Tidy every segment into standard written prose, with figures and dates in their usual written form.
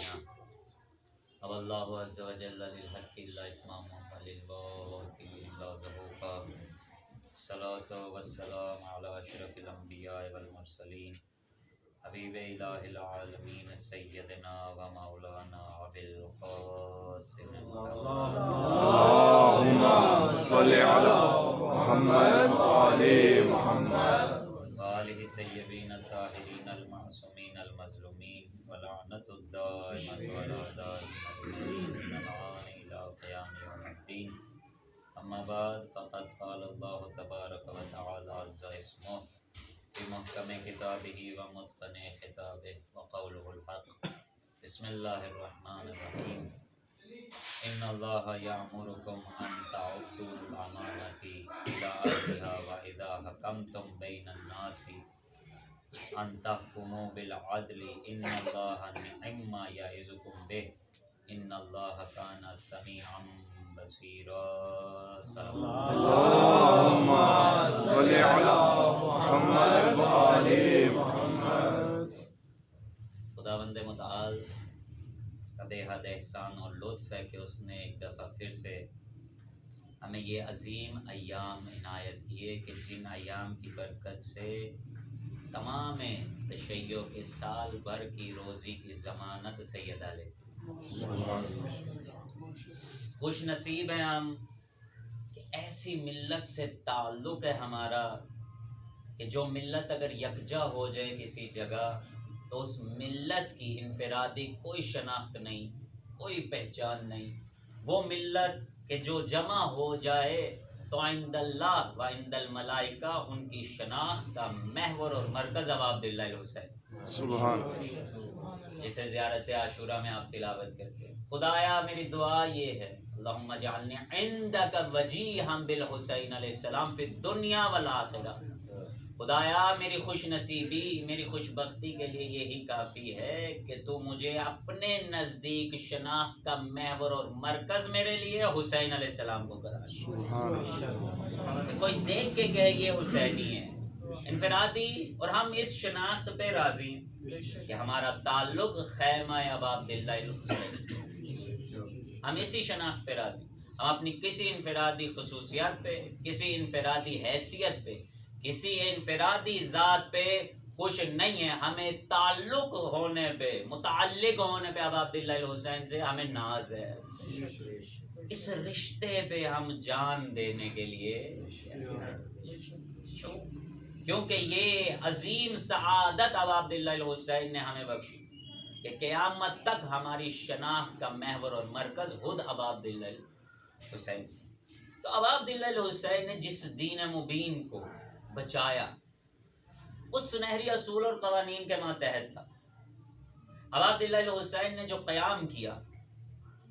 الدنيا أبى الله عز وجل للحق إلا إتمامه وللباطل إلا زهوقا. الصلاة والسلام على أشرف الأنبياء والمرسلين حبيب إله العالمين سيدنا ومولانا أبي القاسم اللهم صل على محمد وآل محمد وآله الطيبين الطاهرين المعصومين المظلومين ولعنة الدائمة على أعدائهم إلى قيام يوم الدين. أما بعد فقد قال الله تبارك وتعالى عز اسمه في محكم كتابه ومتقن خطابه وقوله الحق. بسم الله الرحمن الرحيم. إن الله يأمركم أن تعدوا الأمانة إلى أهلها وإذا حكمتم بين الناس أن تحكموا بالعدل إن الله نعم ما يعظكم به إن الله كان سميعا بصيرا. صلى الله اللهم صل على محمد وآل محمد. خداوند متعال کا بے حد احسان اور لطف ہے کہ اس نے ایک دفعہ پھر سے ہمیں یہ عظیم ایام عنایت کیے کہ جن ایام کی برکت سے تمام تشیع کے سال بھر کی روزی کی ضمانت سیدہ لیتے. خوش نصیب ہیں ہم کہ ایسی ملت سے تعلق ہے ہمارا کہ جو ملت اگر یکجا ہو جائے کسی جگہ تو اس ملت کی انفرادی کوئی شناخت نہیں، کوئی پہچان نہیں. وہ ملت کہ جو جمع ہو جائے تو عند اللہ و عند الملائکہ ان کی شناخت کا محور اور مرکز ابا عبداللہ الحسین سبحان جسے زیارت عاشورہ میں آپ تلاوت کرتے ہیں. خدایا میری دعا یہ ہے اللہم اجعلنی عندک وجیہا بالحسین علیہ السلام فی الدنیا والآخرہ. خدایا میری خوش نصیبی، میری خوش بختی کے لیے یہی کافی ہے کہ تو مجھے اپنے نزدیک شناخت کا محور اور مرکز میرے لیے حسین علیہ السلام کو کرا. کہ کوئی دیکھ کے کہے یہ حسینی ہے انفرادی، اور ہم اس شناخت پہ راضی ہیں کہ ہمارا تعلق خیمہ ابا عبداللہ الحسین سے. ہم اسی شناخت پہ راضی. ہم اپنی کسی انفرادی خصوصیات پہ، کسی انفرادی حیثیت پہ، کسی انفرادی ذات پہ خوش نہیں ہے. ہمیں تعلق ہونے پہ، متعلق ہونے پہ ابا عبداللہ الحسین سے ہمیں ناز ہے. اس رشتے پہ ہم جان دینے کے لیے کیونکہ یہ عظیم سعادت ابا عبداللہ الحسین نے ہمیں بخشی کہ قیامت تک ہماری شناخت کا محور اور مرکز خود ابا عبداللہ الحسین. تو ابا عبداللہ الحسین نے جس دین مبین کو بچایا اس سنہری اصول اور قوانین کے ماتحت تھا. ابا عبداللہ الحسین نے جو قیام کیا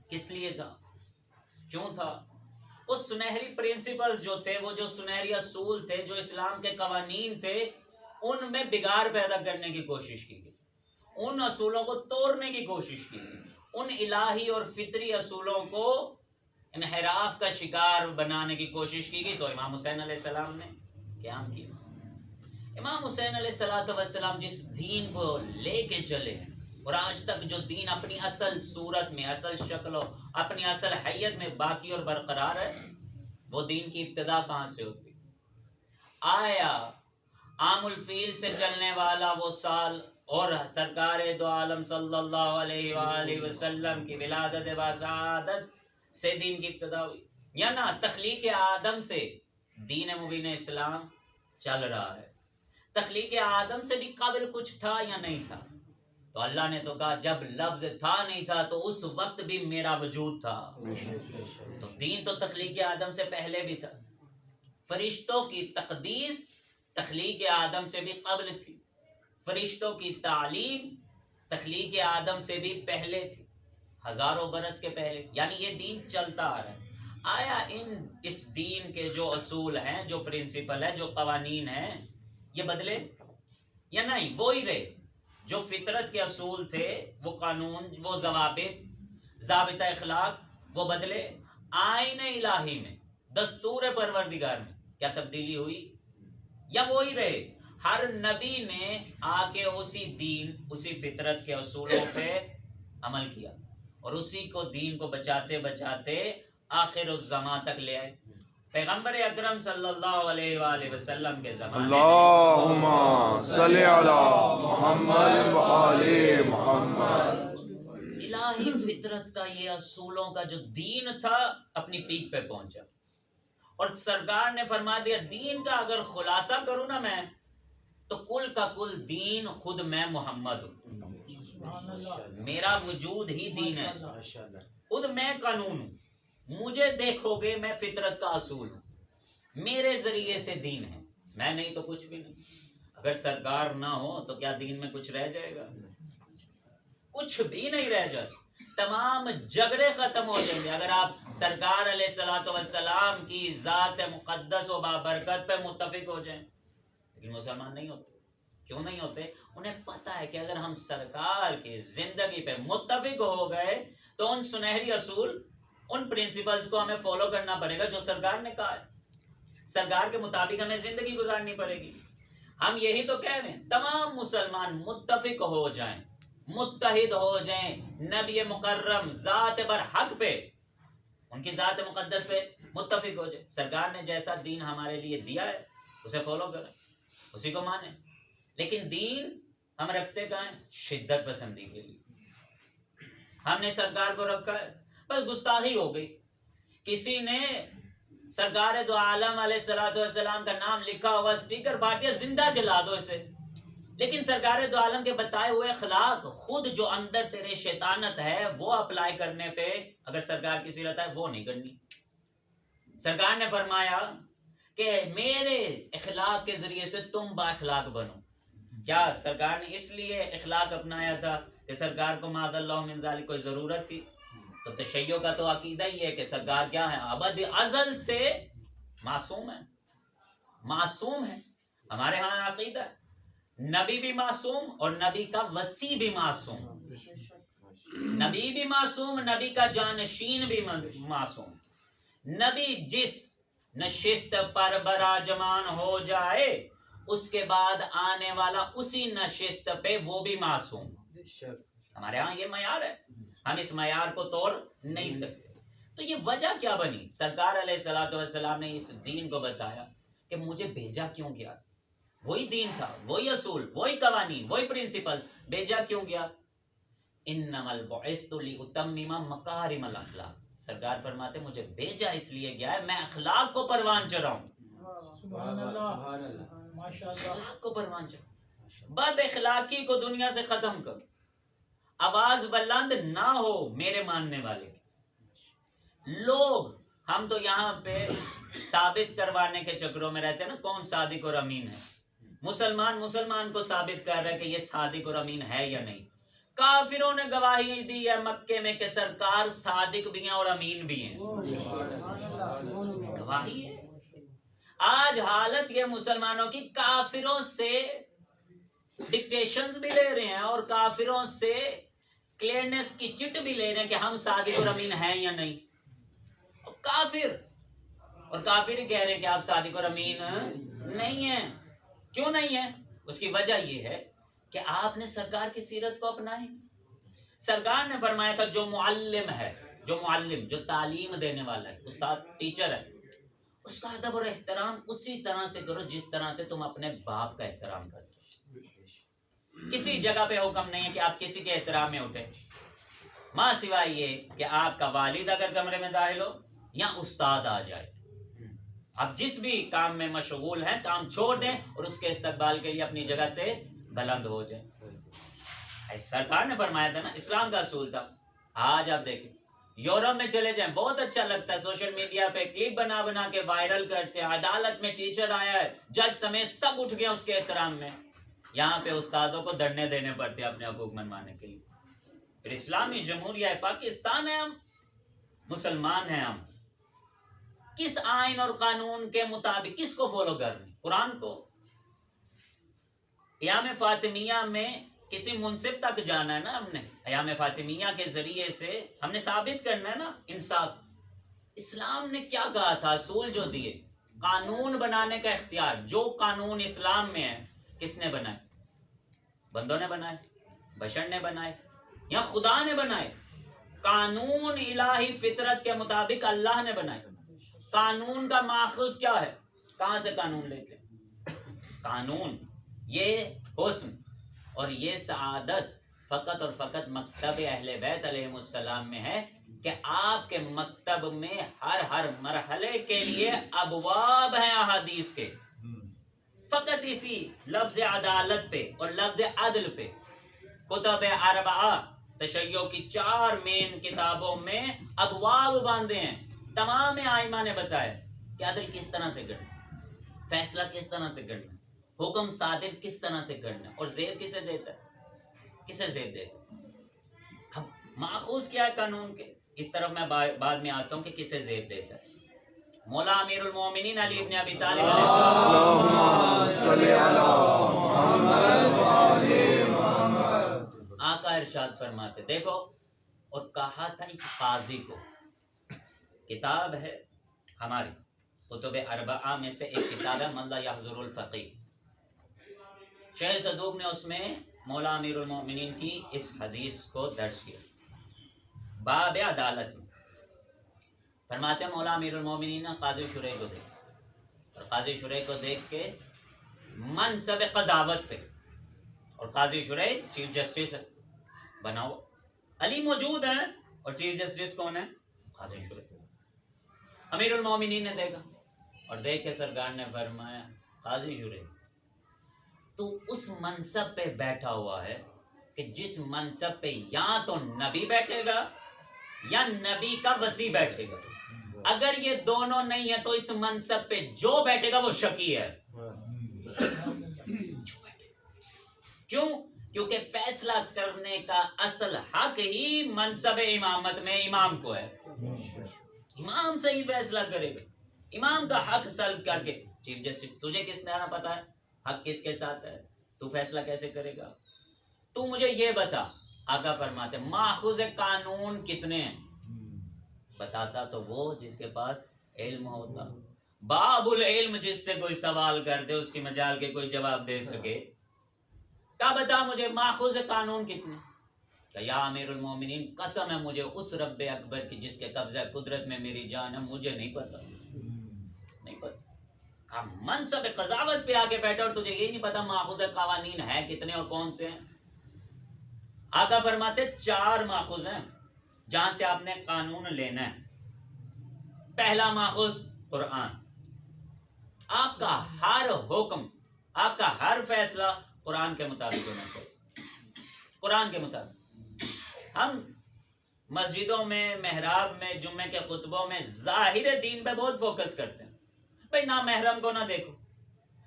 کس لیے تھا، کیوں تھا؟ اس سنہری پرنسپلز جو تھے، وہ جو سنہری اصول تھے، جو اسلام کے قوانین تھے، ان میں بگاڑ پیدا کرنے کی کوشش کی گئی، ان اصولوں کو توڑنے کی کوشش کی گئی، ان الہی اور فطری اصولوں کو انحراف کا شکار بنانے کی کوشش کی گئی. تو امام حسین علیہ السلام نے قیام کیا. امام حسین علیہ السلام جس دین کو لے کے چلے ہیں اور آج تک جو دین اپنی اصل صورت میں، اصل شکل و اپنی اصل حیت میں باقی اور برقرار ہے، وہ دین کی ابتدا کہاں سے ہوتی؟ آیا عام الفیل سے چلنے والا وہ سال اور سرکار دو عالم صلی اللہ علیہ وآلہ وسلم کی ولادت بسعادت سے دین کی ابتدا ہوئی، یا نہ تخلیق آدم سے دین مبین اسلام چل رہا ہے؟ تخلیق آدم سے بھی قبل کچھ تھا یا نہیں تھا؟ تو اللہ نے تو کہا جب لفظ تھا نہیں تھا تو اس وقت بھی میرا وجود تھا. تو دین تو تخلیق آدم سے پہلے بھی تھا. فرشتوں کی تقدیس تخلیق آدم سے بھی قبل تھی. فرشتوں کی تعلیم تخلیق آدم سے بھی پہلے تھی، ہزاروں برس کے پہلے. یعنی یہ دین چلتا آ رہا ہے. آیا اس دین کے جو اصول ہیں، جو پرنسپل ہے، جو قوانین ہیں، یہ بدلے یا نہیں؟ وہی رہے جو فطرت کے اصول تھے، وہ قانون، وہ ضابطہ اخلاق، وہ بدلے؟ آئین الہی میں، دستور پروردگار میں کیا تبدیلی ہوئی یا وہی رہے؟ ہر نبی نے آ کے اسی دین، اسی فطرت کے اصولوں پہ عمل کیا اور اسی کو دین کو بچاتے بچاتے آخر الزمان تک لے آئے. پیغمبر اکرم صلی اللہ علیہ وآلہ وسلم کے زمانے میں اللہم صلی علی محمد و آل محمد. الہی فطرت کا یہ اصولوں کا جو دین تھا اپنی پیک پہ پہنچا، اور سرکار نے فرما دیا دین کا اگر خلاصہ کروں نا میں تو کل کا کل دین خود میں محمد ہوں، میرا وجود ہی دین ہے، خود میں قانون ہوں، مجھے دیکھو گے میں فطرت کا اصول ہوں، میرے ذریعے سے دین ہے، میں نہیں تو کچھ بھی نہیں. اگر سرکار نہ ہو تو کیا دین میں کچھ رہ جائے گا؟ کچھ بھی نہیں رہ جاتا، تمام جگرے ختم ہو جائیں گے. اگر آپ سرکار علیہ الصلوۃ والسلام کی ذات مقدس و بابرکت پہ متفق ہو جائیں، لیکن مسلمان نہیں ہوتے. کیوں نہیں ہوتے؟ انہیں پتہ ہے کہ اگر ہم سرکار کی زندگی پہ متفق ہو گئے تو ان سنہری اصول، ان پرنسپلز کو ہمیں فالو کرنا پڑے گا جو سرکار نے کہا ہے، سرکار کے مطابق ہمیں زندگی گزارنی پڑے گی. ہم یہی تو کہہ رہے ہیں تمام مسلمان متفق ہو جائیں، متحد ہو جائیں نبی مکرم ذات برحق پہ، ان کی ذات مقدس پہ متفق ہو جائیں. سرکار نے جیسا دین ہمارے لیے دیا ہے اسے فالو کریں، اسی کو مانیں. لیکن دین ہم رکھتے کہاں ہیں؟ شدت پسندی کے لیے. ہم نے سرکار کو رکھا ہے، بس گستاخی ہو گئی. کسی نے سرکار دو عالم علیہ الصلوۃ والسلام کا نام لکھا ہوا اسٹیکر بانٹ دیا، زندہ جلا دو اسے. لیکن سرکار دو عالم کے بتائے ہوئے اخلاق، خود جو اندر تیرے شیطانت ہے وہ اپلائی کرنے پہ اگر سرکار کی سیرت ہے وہ نہیں کرنی. سرکار نے فرمایا کہ میرے اخلاق کے ذریعے سے تم با اخلاق بنو. کیا سرکار نے اس لیے اخلاق اپنایا تھا کہ سرکار کو معاذ اللہ من ذالک کوئی ضرورت تھی؟ تو تشیع کا تو عقیدہ ہی ہے کہ سرکار کیا ہے؟ ابد ازل سے معصوم ہے، معصوم ہے. ہمارے ہاں عقیدہ ہے نبی بھی معصوم اور نبی کا وصی بھی معصوم، نبی بھی معصوم، نبی کا جانشین بھی معصوم. نبی جس نشست پر براجمان ہو جائے اس کے بعد آنے والا اسی نشست پہ وہ بھی معصوم. ہمارے ہاں یہ معیار ہے، ہم اس معیار کو توڑ نہیں سکتے. تو یہ وجہ کیا بنی؟ سرکار علیہ الصلوۃ والسلام نے اس دین کو بتایا کہ مجھے بھیجا کیوں گیا. وہی دین تھا، وہی اصول، وہی قوانین، وہی پرنسپل، بھیجا کیوں گیا؟ انما البعثت لاتمم مکارم الاخلاق. سرکار فرماتے مجھے بھیجا اس لیے گیا ہے میں اخلاق کو پروان چڑھاؤں. سبحان اللہ، ماشاءاللہ. اخلاق کو پروان چڑھاؤں، بد اخلاقی کو دنیا سے ختم کرو. آواز بلند نہ ہو میرے ماننے والے لوگ. ہم تو یہاں پہ ثابت کروانے کے چکروں میں رہتے ہیں نا کون صادق اور امین ہے. مسلمان کو ثابت کر رہا ہے کہ یہ صادق اور امین ہے یا نہیں. کافروں نے گواہی دی ہے مکے میں کہ سرکار صادق بھی ہیں اور امین بھی ہیں، گواہی ہے. آج حالت یہ مسلمانوں کی کافروں سے ڈکٹیشنز بھی لے رہے ہیں اور کافروں سے کلیئرنس کی چٹ بھی لے رہے ہیں کہ ہم صادق اور امین ہیں یا نہیں. کافر ہی کہہ رہے ہیں کہ آپ صادق اور امین نہیں ہیں. کیوں نہیں ہیں؟ اس کی وجہ یہ ہے کہ آپ نے سرکار کی سیرت کو اپنائی. سرکار نے فرمایا تھا جو معلم ہے، جو تعلیم دینے والا ہے، استاد ٹیچر ہے، اس کا ادب اور احترام اسی طرح سے کرو جس طرح سے تم اپنے باپ کا احترام کرتے. کسی جگہ پہ حکم نہیں ہے کہ آپ کسی کے احترام میں اٹھے ماں سوائے یہ کہ آپ کا والد اگر کمرے میں داخل ہو یا استاد آ جائے. آپ جس بھی کام میں مشغول ہیں کام چھوڑ دیں اور اس کے استقبال کے لیے اپنی جگہ سے بلند ہو جائیں. سرکار نے فرمایا تھا نا، اسلام کا اصول تھا. آج آپ دیکھیں یورپ میں چلے جائیں، بہت اچھا لگتا ہے، سوشل میڈیا پہ کلپ بنا بنا کے وائرل کرتے ہیں. عدالت میں ٹیچر آیا ہے، جج سمیت سب اٹھ گئے اس کے احترام میں. یہاں پہ استادوں کو دھرنے دینے پڑتے ہیں اپنے حقوق منوانے کے لیے. پھر اسلامی جمہوریہ ہے، پاکستان ہے، ہم مسلمان ہیں. ہم کس آئین اور قانون کے مطابق کس کو فالو کر رہے ہیں؟ قرآن کو. ایام فاطمیہ میں کسی منصف تک جانا ہے نا، ہم نے ایام فاطمیہ کے ذریعے سے ہم نے ثابت کرنا ہے نا انصاف. اسلام نے کیا کہا تھا؟ اصول جو دیے، قانون بنانے کا اختیار. جو قانون اسلام میں ہے کس نے بنائے؟ بندوں نے بنائے، بشر نے بنائے. یا خدا نے بنائے؟ قانون الہی فطرت کے مطابق اللہ نے بنائے. قانون کا ماخذ کیا ہے؟ کہاں سے قانون لیتے ہیں؟ قانون یہ حسن اور یہ سعادت فقط اور فقط مکتب اہل بیت علیہم السلام میں ہے کہ آپ کے مکتب میں ہر مرحلے کے لیے ابواب ہیں احادیث کے. فقط اسی لفظ عدالت پہ اور لفظ عدل پہ کتب اربعہ تشیع کی 4 مین کتابوں میں ابواب باندھے ہیں. تمام ائمہ نے بتایا کہ عدل کس طرح سے کرنا، فیصلہ کس طرح سے کرنا، حکم صادر کس طرح سے کرنا، اور زیب کسے دیتا ہے، کسے زیب دیتا ہے. اب ماخوذ کیا ہے قانون کے، اس طرف میں بعد میں آتا ہوں کہ کسے زیب دیتا ہے. مولا امیر المومنین علی ابن ابی طالب علیہ السلام اللہم صلی علی محمد وآل محمد. آقا ارشاد فرماتے، دیکھو، اور کہا تھا ایک قاضی کو، کتاب ہے ہماری کتب اربعہ میں سے ایک کتاب ہے من لا یحضر الفقیہ. شیخ صدوق نے اس میں مولا امیر المومنین کی اس حدیث کو درج کیا باب عدالت میں. فرماتے ہیں مولا امیر المومنین نے قاضی شریح کو دیکھا، اور قاضی شریح کو دیکھ کے منصب قضاوت پہ، اور قاضی شریح چیف جسٹس بنا ہوا، علی موجود ہیں، اور چیف جسٹس کون ہے؟ قاضی شریح. امیر المومنین نے دیکھا اور دیکھ کے سرکار نے فرمایا، قاضی شریح تو اس منصب پہ بیٹھا ہوا ہے کہ جس منصب پہ یا تو نبی بیٹھے گا یا نبی کا وصی بیٹھے گا. اگر یہ دونوں نہیں ہے تو اس منصب پہ جو بیٹھے گا وہ شقی ہے. کیوں؟ کیونکہ فیصلہ کرنے کا اصل حق ہی منصب امامت میں امام کو ہے. امام صحیح فیصلہ کرے گا، امام کا حق سلب کر کے. چیف جسٹس تجھے کس نے پتا ہے حق کس کے ساتھ ہے؟ تو فیصلہ کیسے کرے گا؟ تو مجھے یہ بتا. آقا فرماتے ماخوذ قانون کتنے ہیں؟ بتاتا تو وہ جس کے پاس علم ہوتا. باب العلم، جس سے کوئی سوال کر دے اس کی مجال کے کوئی جواب دے سکے. کہا بتا مجھے ماخوذ قانون کتنے؟ کہ یا امیر المومنین قسم ہے مجھے اس رب اکبر کی جس کے قبضہ قدرت میں میری جان ہے، مجھے نہیں پتا، نہیں پتا. کہا منصب قضاوت پہ آگے بیٹھا اور تجھے یہ نہیں پتا ماخوذ قوانین ہے کتنے اور کون سے ہیں؟ آقا فرماتے 4 ماخوذ ہیں جہاں سے آپ نے قانون لینا ہے. پہلا ماخوذ قرآن. آپ کا ہر حکم، آپ کا ہر فیصلہ قرآن کے مطابق ہونا چاہیے. قرآن کے مطابق. ہم مسجدوں میں، محراب میں، جمعے کے خطبوں میں ظاہر دین پہ بہت فوکس کرتے ہیں. بھائی نہ محرم کو نہ دیکھو،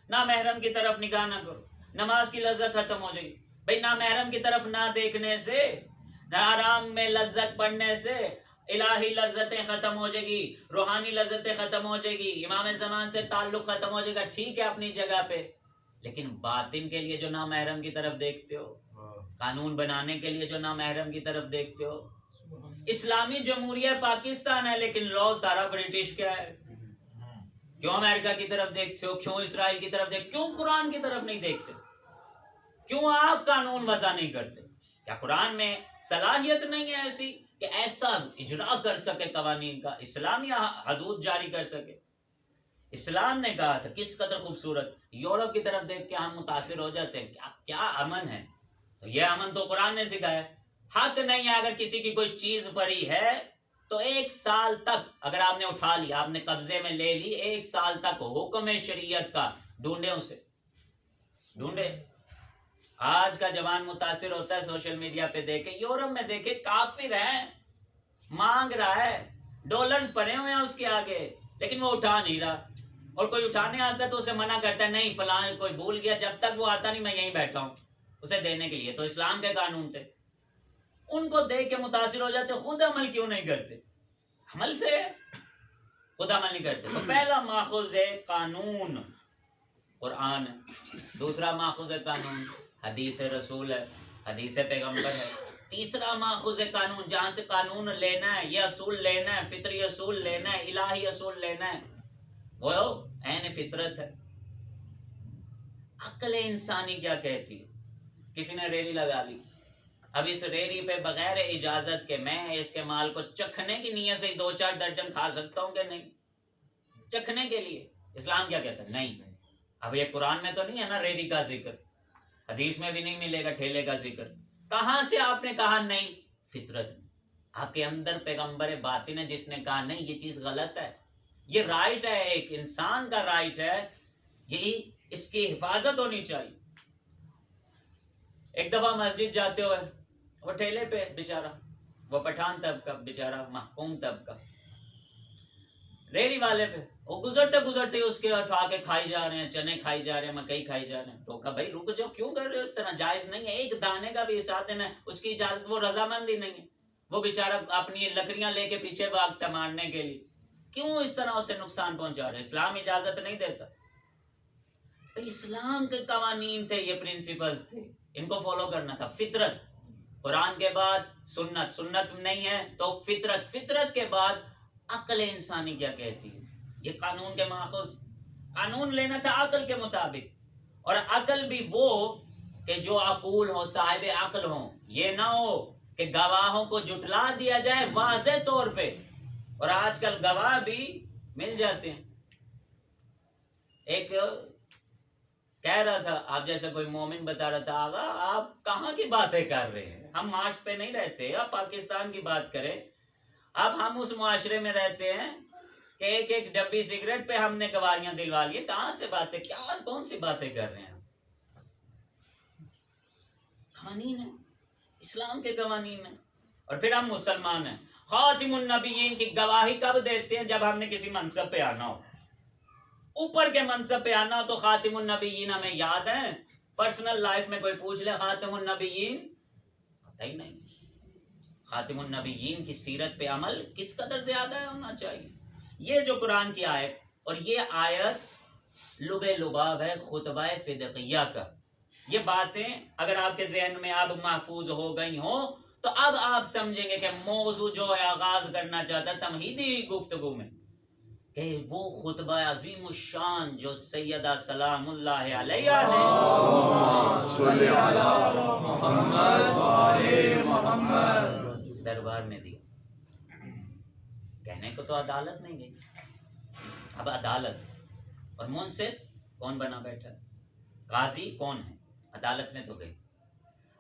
نہ محرم کی طرف نگاہ نہ کرو، نماز کی لذت ختم ہو جائے گی. بھائی نہ محرم کی طرف نہ دیکھنے سے، نہ آرام میں لذت پڑنے سے الہی لذتیں ختم ہو جائے گی، روحانی لذتیں ختم ہو جائے گی، امام زمان سے تعلق ختم ہو جائے گا. ٹھیک ہے اپنی جگہ پہ، لیکن باطن کے لیے جو نہ محرم کی طرف دیکھتے ہو، قانون بنانے کے لیے جو نہ محرم کی طرف دیکھتے ہو. اسلامی جمہوریہ پاکستان ہے لیکن لا سارا برٹش کیا ہے. کیوں امریکہ کی طرف دیکھتے ہو؟ کیوں اسرائیل کی طرف دیکھتے ہو؟ کیوں قرآن کی طرف نہیں دیکھتے؟ کیوں آپ قانون وضع نہیں کرتے؟ کیا قرآن میں صلاحیت نہیں ہے ایسی کہ ایسا اجرا کر سکے قوانین کا، اسلامی حدود جاری کر سکے؟ اسلام نے کہا تھا کس قدر خوبصورت. یورپ کی طرف دیکھ کے ہم متاثر ہو جاتے ہیں، کیا امن ہے. تو یہ امن تو قرآن نے سکھایا. حق نہیں ہے اگر کسی کی کوئی چیز پڑی ہے تو 1 سال تک اگر آپ نے اٹھا لی، آپ نے قبضے میں لے لی، 1 سال تک حکم شریعت کا ڈھونڈے اسے، ڈھونڈے. آج کا جوان متاثر ہوتا ہے سوشل میڈیا پہ دیکھے، یورپ میں دیکھے کافر ہے، مانگ رہا ہے، ڈالرز پڑے ہوئے ہیں اس کے آگے، لیکن وہ اٹھا نہیں رہا. اور کوئی اٹھانے آتا ہے تو اسے منع کرتا ہے، نہیں فلاں کوئی بھول گیا، جب تک وہ آتا نہیں میں یہیں بیٹھا ہوں اسے دینے کے لیے. تو اسلام کے قانون سے ان کو دیکھ کے متاثر ہو جاتے، خود عمل کیوں نہیں کرتے؟ عمل سے خود عمل نہیں کرتے. تو پہلا ماخوذ قانون قرآن ہے. دوسرا ماخوذ قانون حدیث رسول ہے، حدیث پیغمبر ہے. تیسرا ماخوذ قانون جہاں سے قانون لینا ہے، یہ اصول لینا ہے، فطری اصول لینا ہے، الہی اصول لینا ہے، وہ عین فطرت ہے. عقل انسانی کیا کہتی ہے؟ کسی نے ریڑھی لگا لی، اب اس ریڑھی پہ بغیر اجازت کے میں اس کے مال کو چکھنے کی نیت سے 2-4 درجن کھا سکتا ہوں کہ نہیں؟ چکھنے کے لیے اسلام کیا کہتا ہے؟ نہیں. اب یہ قرآن میں تو نہیں ہے نا ریڑھی کا ذکر، حدیث میں بھی نہیں ملے گا ٹھیلے کا ذکر. کہاں سے آپ نے کہا نہیں؟ فطرت میں. آپ کے اندر پیغمبر باطن ہے جس نے کہا نہیں یہ چیز غلط ہے، یہ رائٹ ہے، ایک انسان کا رائٹ ہے، یہی اس کی حفاظت ہونی چاہیے. ایک دفعہ مسجد جاتے ہوئے وہ ٹھیلے پہ بیچارہ، وہ پٹھان طبقہ بیچارہ، محکوم طبقہ، ریڑھی والے پہ وہ گزرتے اس کے اٹھا کے کھائی جا رہے ہیں، چنے کھائی جا رہے ہیں، مکئی کھائی جا رہے ہیں. تو کہا بھائی رک جاؤ، کیوں کر رہے ہو اس طرح؟ جائز نہیں ہے، ایک دانے کا بھی حساب دینا ہے. اس کی اجازت، وہ رضامند ہی نہیں ہے، وہ بیچارہ اپنی لکڑیاں لے کے پیچھے بھاگتا مارنے کے لیے. کیوں اس طرح اسے نقصان پہنچا رہے؟ اسلام اجازت نہیں دیتا. اسلام کے قوانین تھے، یہ پرنسپلز تھے، ان کو فالو کرنا تھا. فطرت، قرآن کے بعد سنت، سنت نہیں ہے تو فطرت، فطرت کے بعد عقل انسانی کیا کہتی ہے. یہ قانون کے ماخذ، قانون لینا تھا عقل کے مطابق. اور عقل بھی وہ کہ جو عقول ہو، صاحب عقل ہو. یہ نہ ہو کہ گواہوں کو جھٹلا دیا جائے واضح طور پہ. اور آج کل گواہ بھی مل جاتے ہیں. ایک کہہ رہا تھا، آپ جیسا کوئی مومن بتا رہا تھا، آغا آپ کہاں کی باتیں کر رہے ہیں؟ ہم مارس پہ نہیں رہتے، آپ پاکستان کی بات کریں. اب ہم اس معاشرے میں رہتے ہیں کہ ایک ڈبی سگریٹ پہ ہم نے گواہیاں دلوا لی. کہاں سے باتیں، کیا کون سی باتیں کر رہے ہیں؟ قوانین ہیں، اسلام کے قوانین ہیں. اور پھر ہم مسلمان ہیں. خاتم النبیین کی گواہی کب دیتے ہیں؟ جب ہم نے کسی منصب پہ آنا ہو، اوپر کے منصب پہ آنا ہو تو خاتم النبیین ہمیں یاد ہیں. پرسنل لائف میں کوئی پوچھ لے خاتم النبیین، پتہ ہی نہیں. خاتم النبیین کی سیرت پہ عمل کس قدر زیادہ ہونا چاہیے. یہ جو قرآن کی آیت، اور یہ آیت لب لباب ہے خطبہ فدقیہ کا. یہ باتیں اگر آپ کے ذہن میں اب محفوظ ہو گئی ہوں تو اب آپ سمجھیں گے کہ موضوع جو ہے آغاز کرنا چاہتا ہے تمہیدی گفتگو میں، کہ وہ خطبہ عظیم الشان جو سیدہ سلام اللہ علیہ نے صلی علی محمد وآل محمد دربار میں دیا. کہنے کو تو عدالت نہیں گئی، اب عدالت. اور منصف کون بنا بیٹھا؟ قاضی کون ہے؟ عدالت میں تو گئی.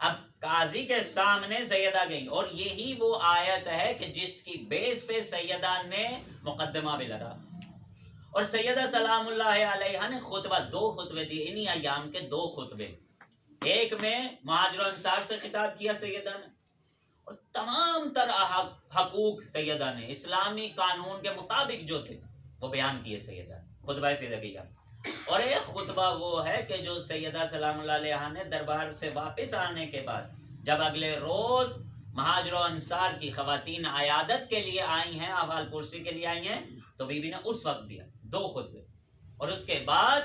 اب قاضی کے سامنے سیدہ گئی، اور یہی وہ آیت ہے کہ جس کی بیس پہ سیدہ نے مقدمہ بھی لڑا. اور سیدہ سلام اللہ علیہ نے خطبہ، 2 خطبے دیے انہی ایام کے، 2 خطبے. ایک میں مہاجر و انصار سے خطاب کیا سیدہ نے، اور تمام تر حقوق سیدہ نے اسلامی قانون کے مطابق جو تھے وہ بیان کیے سیدہ نے، خطبہ فدقیہ. اور ایک خطبہ وہ ہے کہ جو سیدہ سلام اللہ علیہ نے دربار سے واپس آنے کے بعد، جب اگلے روز مہاجر و انصار کی خواتین عیادت کے لیے آئی ہیں، احوال پرسی کے لیے آئی ہیں، تو بی بی نے اس وقت دیا 2 خطبے. اور اس کے بعد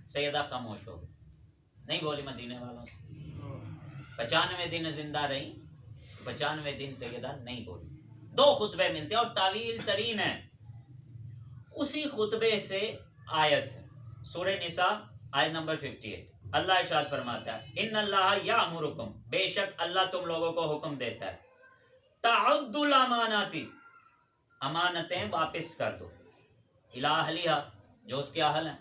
سیدہ خاموش ہو گئی، نہیں بولی مدینے والوں سے. 95 دن زندہ رہی، 95 دن سیدہ نہیں بولی. 2 خطبے ملتے ہیں اور طویل ترین ہیں. اسی خطبے سے آیت ہے سورہ نساء آیت نمبر 58. اللہ ارشاد فرماتا ہے، ان اللہ یامرکم، بے شک اللہ تم لوگوں کو حکم دیتا ہے، تعدوا الامانات، امانتیں واپس کر دو، الی اہلیہا، جو اس کے اہل ہیں،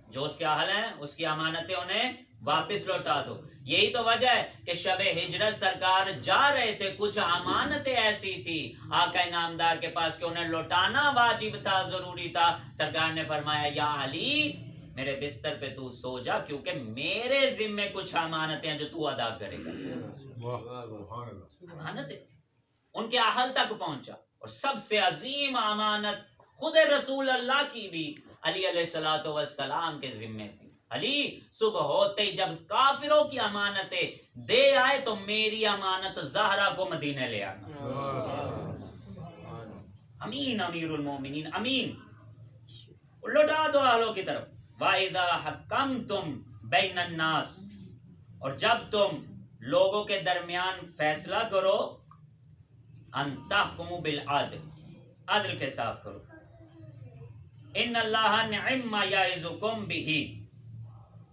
جو اس کے اہل ہیں اس کی امانتیں انہیں واپس لوٹا دو. یہی تو وجہ ہے کہ شب ہجرت سرکار جا رہے تھے، کچھ امانتیں ایسی تھی آقا نامدار کے پاس کہ انہیں لوٹانا واجب تھا، ضروری تھا. سرکار نے فرمایا یا علی میرے بستر پہ تو سو جا، کیونکہ میرے ذمے کچھ امانتیں ہیں جو تو ادا کرے گا. امانتیں ان کے اہل تک پہنچا. اور سب سے عظیم امانت خود رسول اللہ کی بھی علی علیہ الصلوۃ والسلام کے ذمے تھی. علی صبح ہوتے ہی جب کافروں کی امانتیں دے آئے تو میری امانت زہرا کو مدینے لے آنا. امین امیر المومنین، امین لوٹا دو اہلوں کی طرف. وَإِذَا حَكَّمْتُمْ بَيْنَ النَّاسِ، اور جب تم لوگوں کے درمیان فیصلہ کرو، ان تحکموا بالعدل، عدل کے صاف کرو. ان اللہ نعم ما یعظکم بہ،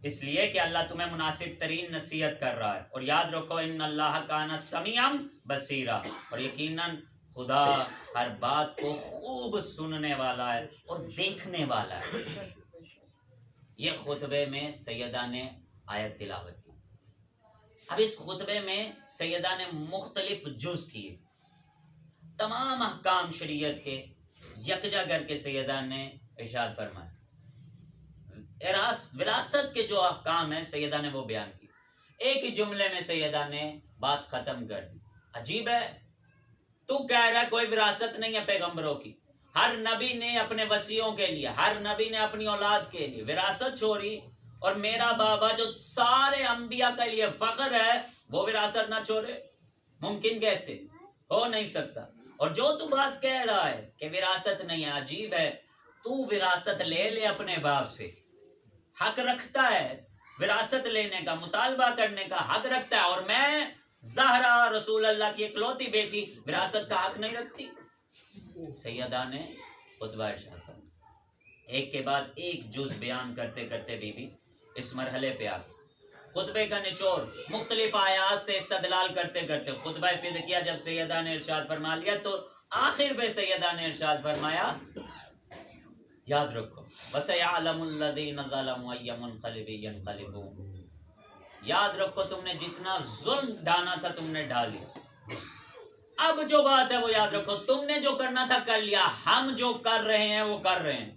اس لیے کہ اللہ تمہیں مناسب ترین نصیحت کر رہا ہے. اور یاد رکھو ان اللہ کان سمیعا بصیرا، اور یقیناً خدا ہر بات کو خوب سننے والا ہے اور دیکھنے والا ہے. یہ خطبے میں سیدہ نے آیت تلاوت کی. اب اس خطبے میں سیدہ نے مختلف جز کیے، تمام احکام شریعت کے یکجا کر کے سیدہ نے ارشاد فرمایا. وراثت کے جو احکام ہیں سیدہ نے وہ بیان کی. ایک ہی جملے میں سیدہ نے بات ختم کر دی. عجیب ہے، تو کہہ رہا ہے کوئی وراثت نہیں ہے پیغمبروں کی. ہر نبی نے اپنے وصیوں کے لیے، ہر نبی نے اپنی اولاد کے لیے وراثت چھوڑی، اور میرا بابا جو سارے انبیاء کے لیے فخر ہے وہ وراثت نہ چھوڑے؟ ممکن کیسے؟ ہو نہیں سکتا. اور جو تو بات کہہ رہا ہے کہ وراثت نہیں ہے، عجیب ہے، تو وراثت لے اپنے باپ سے، حق رکھتا ہے وراثت لینے کا، مطالبہ کرنے کا حق رکھتا ہے، اور میں زہرا رسول اللہ کی اکلوتی بیٹی وراثت کا حق نہیں رکھتی. سیدہ نے خطبہ ارشاد فرمایا. ایک کے بعد ایک جز بیان کرتے کرتے بی بی اس مرحلے پہ آ گئی. خطبے کا نچوڑ مختلف آیات سے استدلال کرتے کرتے خطبہ فدقیہ جب سیدہ نے ارشاد فرما لیا تو آخر پہ سیدہ نے ارشاد فرمایا یاد رکھو وَسَيَعْلَمُ الَّذِينَ ظَلَمُوا أَيَّ مُنْقَلِبٍ يَنْقَلِبُونَ. یاد رکھو تم نے جتنا ظلم ڈھانا تھا تم نے ڈھا لیا. اب جو بات ہے وہ یاد رکھو، تم نے جو کرنا تھا کر لیا، ہم جو کر رہے ہیں وہ کر رہے ہیں.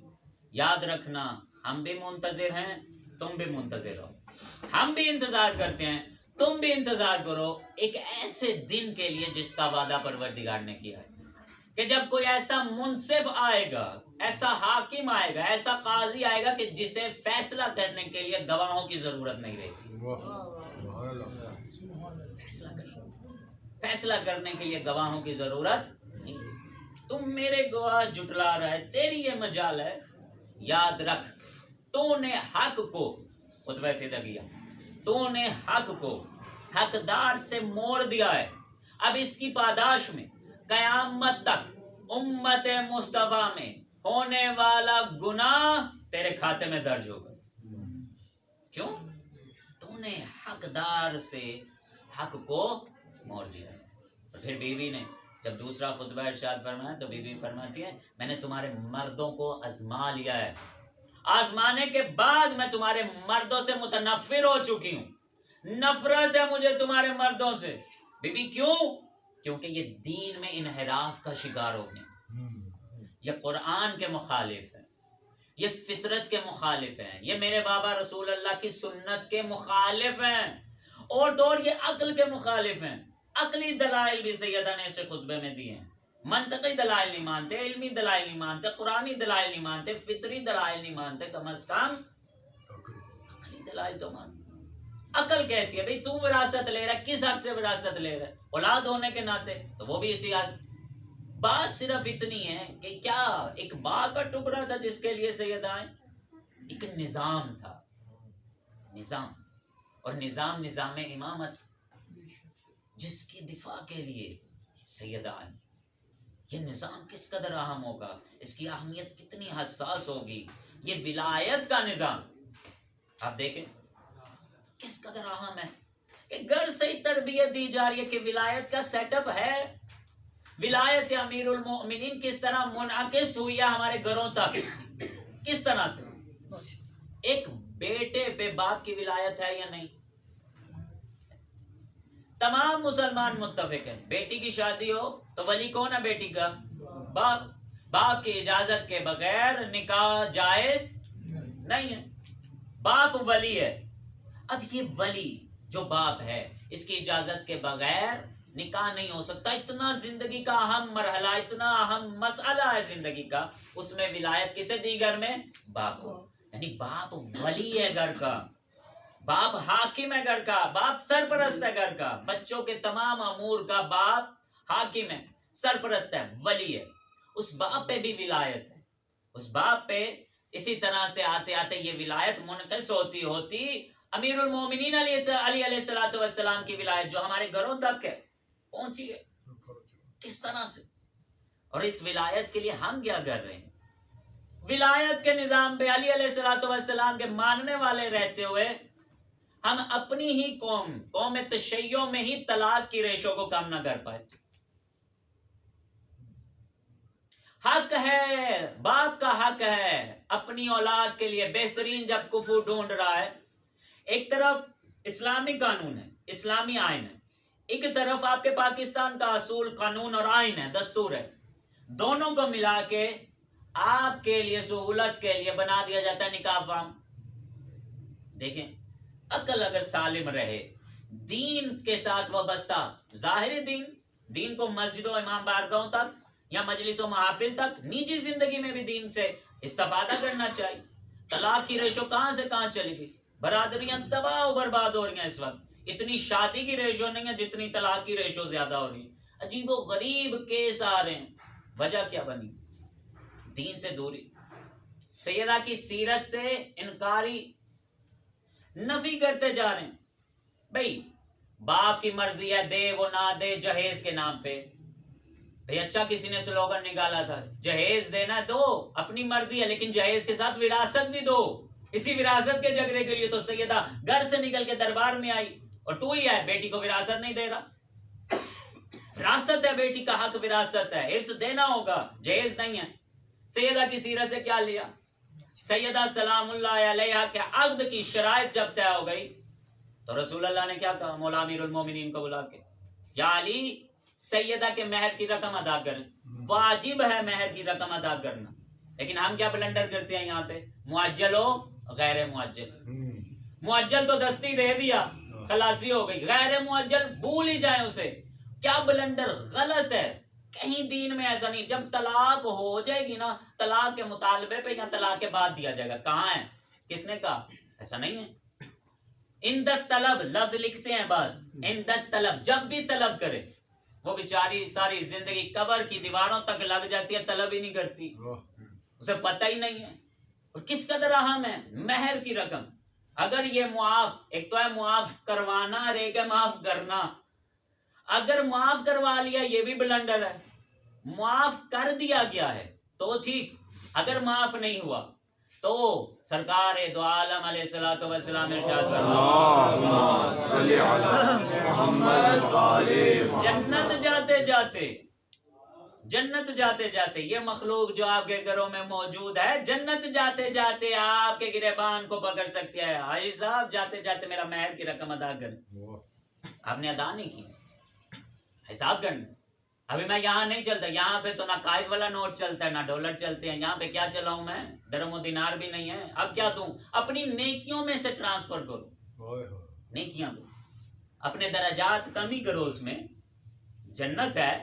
یاد رکھنا ہم بھی منتظر ہیں، تم بھی منتظر ہو. ہم بھی انتظار کرتے ہیں، تم بھی انتظار کرو ایک ایسے دن کے لیے جس کا وعدہ پروردگار نے کیا ہے، کہ جب کوئی ایسا منصف آئے گا، ایسا حاکم آئے گا، ایسا قاضی آئے گا کہ جسے فیصلہ کرنے کے لیے گواہوں کی ضرورت نہیں رہے گی. فیصلہ کرنے کے لیے گواہوں کی ضرورت نہیں. تم میرے گواہ جھٹلا رہا ہے، تیری یہ مجال ہے. یاد رکھ تو نے حق کو، خطبہ فدقیہ، تو نے حق کو حقدار سے موڑ دیا ہے. اب اس کی پاداش میں قیامت تک امت مصطفیٰ میں ہونے والا گناہ تیرے کھاتے میں درج ہوگا. کیوں؟ تو نے حقدار سے حق کو موڑ دیا. پھر بیوی نے جب دوسرا خطبہ ارشاد فرمایا تو بیوی فرماتی ہے میں نے تمہارے مردوں کو آزما لیا ہے، آزمانے کے بعد میں تمہارے مردوں سے متنفر ہو چکی ہوں. نفرت ہے مجھے تمہارے مردوں سے. بیوی کیوں؟ کیونکہ یہ دین میں انحراف کا شکار ہو گئے، یہ قرآن کے مخالف ہے، یہ فطرت کے مخالف ہیں، یہ میرے بابا رسول اللہ کی سنت کے مخالف ہیں، اور تو اور یہ عقل کے مخالف ہیں. عقلی دلائل بھی سیدہ نے اسے خطبے میں دیے ہیں. منطقی دلائل نہیں مانتے، علمی دلائل نہیں مانتے، قرآنی دلائل نہیں مانتے، فطری دلائل نہیں مانتے، کم از کم عقلی دلائل تو مان. عقل کہتی ہے بھئی تو وراثت لے رہا ہے، کس حق سے وراثت لے رہا ہے؟ اولاد ہونے کے ناطے. تو وہ بھی اسی حد. بات صرف اتنی ہے کہ کیا ایک باغ کا ٹکڑا تھا جس کے لیے سیدہ آئیں؟ ایک نظام تھا، نظام، اور نظام امامت جس کی دفاع کے لیے سیدہ آئیں. یہ نظام کس قدر اہم ہوگا، اس کی اہمیت کتنی حساس ہوگی. یہ ولایت کا نظام آپ دیکھیں کس قدر اہم ہے، کہ گھر سے ہی تربیت دی جا رہی ہے کہ ولایت کا سیٹ اپ ہے. ولایت امیر المؤمنین کس طرح منعکس ہوئی ہے ہمارے گھروں تک، کس طرح سے. ایک بیٹے پہ باپ کی ولایت ہے یا نہیں؟ تمام مسلمان متفق ہیں بیٹی کی شادی ہو تو ولی کون ہے بیٹی کا؟ باپ. باپ کی اجازت کے بغیر نکاح جائز نہیں ہے، باپ ولی ہے. اب یہ ولی جو باپ ہے اس کی اجازت کے بغیر نکاح نہیں ہو سکتا. اتنا زندگی کا اہم مرحلہ، اتنا اہم مسئلہ ہے زندگی کا، اس میں ولایت کسے دی گھر میں؟ باپ کو. یعنی باپ ولی ہے گھر کا، باپ حاکم ہے گھر کا، باپ سرپرست ہے گھر کا، بچوں کے تمام امور کا باپ حاکم ہے، سرپرست ہے، ولی ہے. اس باپ پہ بھی ولایت ہے. اس باپ پہ اسی طرح سے آتے آتے یہ ولایت منقص ہوتی ہوتی امیر المومنین علی علیہ السلام کی ولایت جو ہمارے گھروں تک ہے پہنچی ہے. کس طرح سے؟ اور اس ولایت کے لیے ہم کیا کر رہے ہیں؟ ولایت کے نظام پہ علی علیہ السلام کے ماننے والے رہتے ہوئے ہم اپنی ہی قوم تشیع میں ہی طلاق کی ریشو کو کم نہ کر پائے. حق ہے، باپ کا حق ہے اپنی اولاد کے لیے بہترین. جب کفو ڈھونڈ رہا ہے، ایک طرف اسلامی قانون ہے، اسلامی آئین ہے، ایک طرف آپ کے پاکستان کا اصول قانون اور آئین ہے، دستور ہے، دونوں کو ملا کے آپ کے لیے سہولت کے لیے بنا دیا جاتا ہے نکاح فارم. دیکھیں، عقل اگر سالم رہے، دین کے ساتھ وابستہ، ظاہری دین کو مسجد و امام بارگاہوں تک یا مجلس و محافل تک، نجی زندگی میں بھی دین سے استفادہ کرنا چاہیے. طلاق کی ریشو کہاں سے کہاں چلی گئی، برادریاں تباہ و برباد ہو رہی ہیں اس وقت. اتنی شادی کی ریشو نہیں ہے جتنی طلاق کی ریشو زیادہ ہو رہی ہے. عجیب و غریب کیس آ رہے ہیں. وجہ کیا بنی؟ دین سے دوری، سیدہ کی سیرت سے انکاری، نفی کرتے جا رہے ہیں. بھئی باپ کی مرضی ہے، دے وہ نہ دے جہیز کے نام پہ. بھئی اچھا کسی نے سلوگن نکالا تھا، جہیز دینا دو، اپنی مرضی ہے، لیکن جہیز کے ساتھ وراثت بھی دو. اسی وراثت کے جھگڑے کے لیے تو سیدہ گھر سے نکل کے دربار میں آئی، اور تو ہی ہے بیٹی کو وراثت نہیں دے رہا. وراثت ہے، بیٹی کا حق وراثت ہے، ارث دینا ہوگا، جہیز نہیں ہے. سیدہ کی سیرت سے کیا لیا؟ سیدہ سلام اللہ علیہا کے عقد کی شرائط جب طے ہو گئی تو رسول اللہ نے کیا کہا؟ مولا امیر المومنین کو بلا کے، یا علی سیدہ کے مہر کی رقم ادا کریں. واجب ہے مہر کی رقم ادا کرنا، لیکن ہم کیا بلنڈر کرتے ہیں یہاں پہ؟ معجل ہو غیر معجل. معجل تو دستی دے دیا، خلاصی ہو گئی، غیر معجل بھول ہی جائیں اسے. کیا بلنڈر، غلط ہے. کہیں دین میں ایسا نہیں. جب طلاق ہو جائے گی نا، طلاق کے مطالبے پہ یا طلاق کے بعد دیا جائے گا. کہاں ہے؟ کس نے کہا؟ ایسا نہیں ہے. اندت طلب لفظ لکھتے ہیں بس، اندت طلب، جب بھی طلب کرے. وہ بیچاری ساری زندگی قبر کی دیواروں تک لگ جاتی ہے، طلب ہی نہیں کرتی، اسے پتہ ہی نہیں ہے. اور کس قدر اہم ہے مہر کی رقم. اگر یہ معاف، ایک تو ہے معاف کروانا اور ایک ہے معاف کرنا. اگر معاف کروا لیا یہ بھی بلنڈر ہے. معاف کر دیا گیا ہے تو ٹھیک، اگر معاف نہیں ہوا تو سرکار دو عالم علیہ الصلوۃ والسلام ارشاد اللہم صلی علی محمد جنت جاتے جاتے یہ مخلوق جو آپ کے گھروں میں موجود ہے، جنت جاتے جاتے آپ کے گریبان کو پکڑ سکتی ہے. حاجی صاحب جاتے جاتے میرا مہر کی رقم ادا کر. آپ نے ادا نہیں کی، حساب کرنا. ابھی میں یہاں نہیں چلتا، یہاں پہ تو نہ قائد والا نوٹ چلتا ہے نہ ڈالر چلتے ہیں. یہاں پہ کیا چلاؤں میں؟ درم و دینار بھی نہیں ہے. اب کیا دوں؟ اپنی نیکیوں میں سے ٹرانسفر کرو، نیکیاں دو، اپنے درجات کمی کرو. اس میں جنت ہے،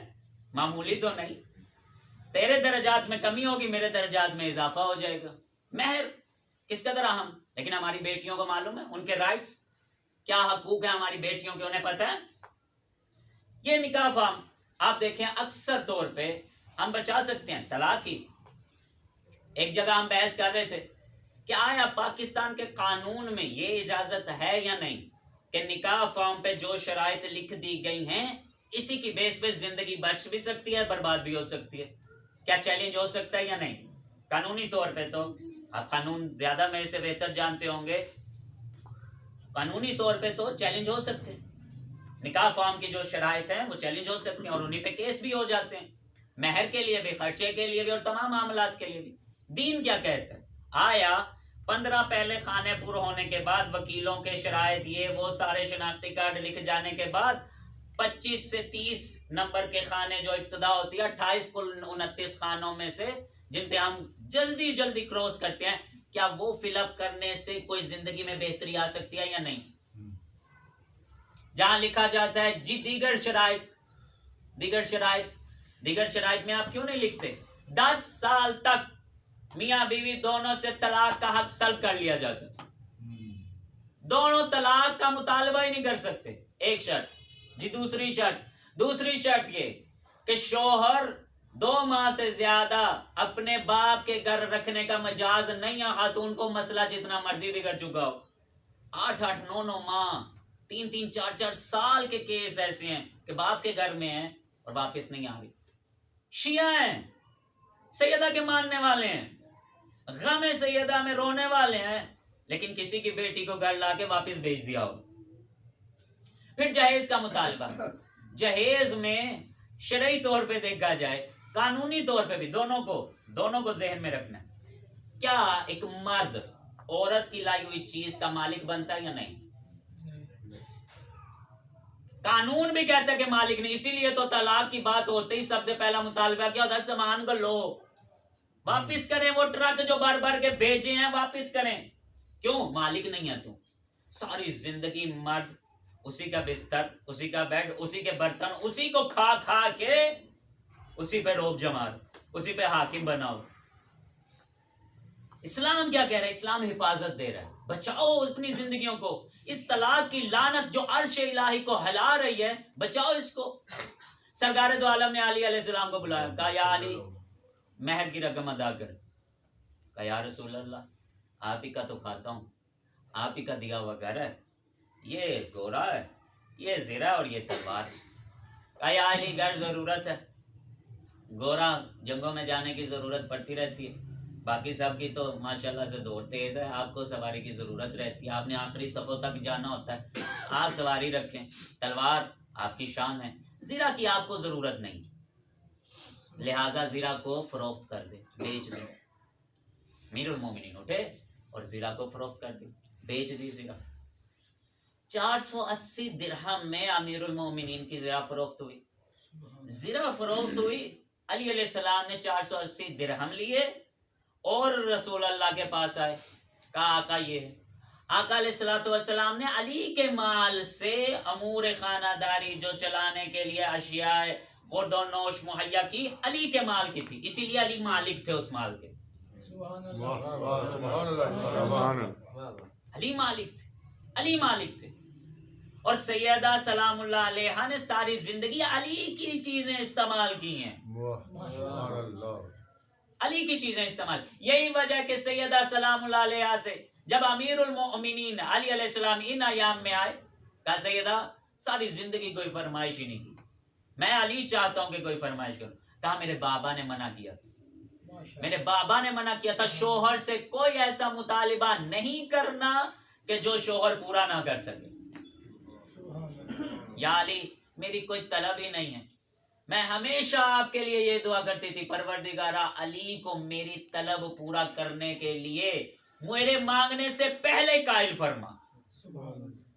معمولی تو نہیں. تیرے درجات میں کمی ہوگی، میرے درجات میں اضافہ ہو جائے گا. مہر کس قدر اہم. لیکن ہماری بیٹیوں کو معلوم ہے ان کے رائٹس کیا، حقوق ہیں ہماری بیٹیوں کے، انہیں پتہ ہے. یہ نکاح فارم آپ دیکھیں اکثر طور پہ ہم بچا سکتے ہیں طلاق کی. ایک جگہ ہم بحث کر رہے تھے کہ آیا پاکستان کے قانون میں یہ اجازت ہے یا نہیں کہ نکاح فارم پہ جو شرائط لکھ دی گئی ہیں اسی کی بیس پہ زندگی بچ بھی سکتی ہے، برباد بھی ہو سکتی ہے. کیا چیلنج ہو سکتا ہے یا نہیں؟ قانونی طور پہ تو آپ قانون زیادہ میرے سے بہتر جانتے ہوں گے. قانونی طور پہ تو چیلنج ہو سکتے ہیں. نکاح فارم کی جو شرائط ہیں وہ چیلنج ہو سکتے ہیں اور انہیں پہ کیس بھی ہو جاتے ہیں، مہر کے لیے بھی، خرچے کے لیے بھی، اور تمام معاملات کے لیے بھی. دین کیا کہتا ہے؟ آیا 15 پہلے خانے پر ہونے کے بعد وکیلوں کے شرائط، یہ وہ سارے شناختی کارڈ لکھ جانے کے بعد 25 سے 30 نمبر کے خانے جو ابتدا ہوتی ہے 28 کل 29 خانوں میں سے جن پہ ہم جلدی جلدی کراس کرتے ہیں، کیا وہ فل اپ کرنے سے کوئی زندگی میں بہتری آ سکتی ہے یا نہیں؟ جہاں لکھا جاتا ہے جی دیگر شرائط میں آپ کیوں نہیں لکھتے 10 سال تک میاں بیوی دونوں سے طلاق کا حق سلب کر لیا جاتا ہے، دونوں طلاق کا مطالبہ ہی نہیں کر سکتے. ایک شرط. جی دوسری شرط یہ کہ شوہر 2 ماہ سے زیادہ اپنے باپ کے گھر رکھنے کا مجاز نہیں ہے خاتون کو، مسئلہ جتنا مرضی بگڑ چکا ہو. 8 9 ماہ 3 4 سال کے کیس ایسے ہیں کہ باپ کے گھر میں ہیں اور واپس نہیں آ رہی. شیعہ ہیں، سیدہ کے ماننے والے ہیں، غم سیدہ میں رونے والے ہیں، لیکن کسی کی بیٹی کو گھر لا کے واپس بھیج دیا ہو۔ پھر جہیز کا مطالبہ، جہیز میں شرعی طور پہ دیکھا جائے، قانونی طور پہ بھی دونوں کو ذہن میں رکھنا ہے۔ کیا ایک مرد عورت کی لائی ہوئی چیز کا مالک بنتا ہے یا نہیں؟ قانون بھی کہتا ہے کہ مالک نہیں، اسی لیے تو طلاق کی بات ہوتے ہی سب سے پہلا مطالبہ کیا ہوتا ہے؟ سامان کو لو، واپس کریں، وہ ٹرک جو بھر بھر کے بھیجے ہیں واپس کریں۔ کیوں؟ مالک نہیں ہے تو۔ ساری زندگی مرد اسی کا بستر، اسی کا بیڈ، اسی کے برتن، اسی کو کھا کھا کے اسی پہ روب جماؤ، اسی پہ حاکم بناؤ۔ اسلام کیا کہہ رہا ہے؟ اسلام حفاظت دے رہا ہے، بچاؤ اپنی زندگیوں کو۔ اس طلاق کی لعنت جو عرش الہی کو ہلا رہی ہے، بچاؤ اس کو۔ سرکار دو عالم نے علی علیہ السلام کو بلایا، کہا یا علی مہر کی رقم ادا کر۔ کہا یا رسول اللہ آپ ہی کا تو کھاتا ہوں، آپ ہی کا دیا ہوا گھر ہے، یہ گورا ہے، یہ زرہ اور یہ تلوار۔ کہا یا علی گھر ضرورت ہے، گورا جنگوں میں جانے کی ضرورت پڑتی رہتی ہے، باقی سب کی تو ماشاءاللہ سے دوڑ تیز ہے، آپ کو سواری کی ضرورت رہتی ہے، آپ نے آخری صفوں تک جانا ہوتا ہے، آپ سواری رکھیں، تلوار آپ کی شان ہے، زرہ کی آپ کو ضرورت نہیں، لہٰذا زرہ کو فروخت کر دے، بیچ دے۔ امیر المومنین اٹھے اور زرہ کو فروخت کر دی، بیچ دی زرہ۔ 480 درہم میں امیر المومنین کی زرہ فروخت ہوئی۔ زرہ فروخت ہوئی، علی علیہ السلام نے 480 درہم لیے اور رسول اللہ کے پاس آئے، کہا آقا یہ ہے۔ آقا علیہ السلام نے علی کے مال سے امور خانہ داری جو چلانے کے لیے اشیاء خورد و نوش مہیا کی، علی کے مال کی تھی، اسی لیے علی مالک تھے اس مال کے۔ سبحان واہ اللہ، واہ سبحان اللہ سبحان اللہ۔ علی مالک تھے، علی مالک تھے۔ اور سیدہ سلام اللہ علیہا نے ساری زندگی علی کی چیزیں استعمال کی ہیں، واہ سبحان اللہ۔ علی کی چیزیں استعمال۔ یہی وجہ کہ سیدہ سلام اللہ علیہا سے جب امیر المؤمنین علی علیہ السلام ان ایام میں آئے، کہا سیدہ ساری زندگی کوئی فرمائش ہی نہیں کی، میں علی چاہتا ہوں کہ کوئی فرمائش کروں۔ کہا میرے بابا نے منع کیا، میرے بابا نے منع کیا تھا، شوہر سے کوئی ایسا مطالبہ نہیں کرنا کہ جو شوہر پورا نہ کر سکے۔ یا علی میری کوئی طلب ہی نہیں ہے، میں ہمیشہ آپ کے لیے یہ دعا کرتی تھی، پروردگارہ علی کو میری طلب پورا کرنے کے لیے میرے مانگنے سے پہلے قائل فرما،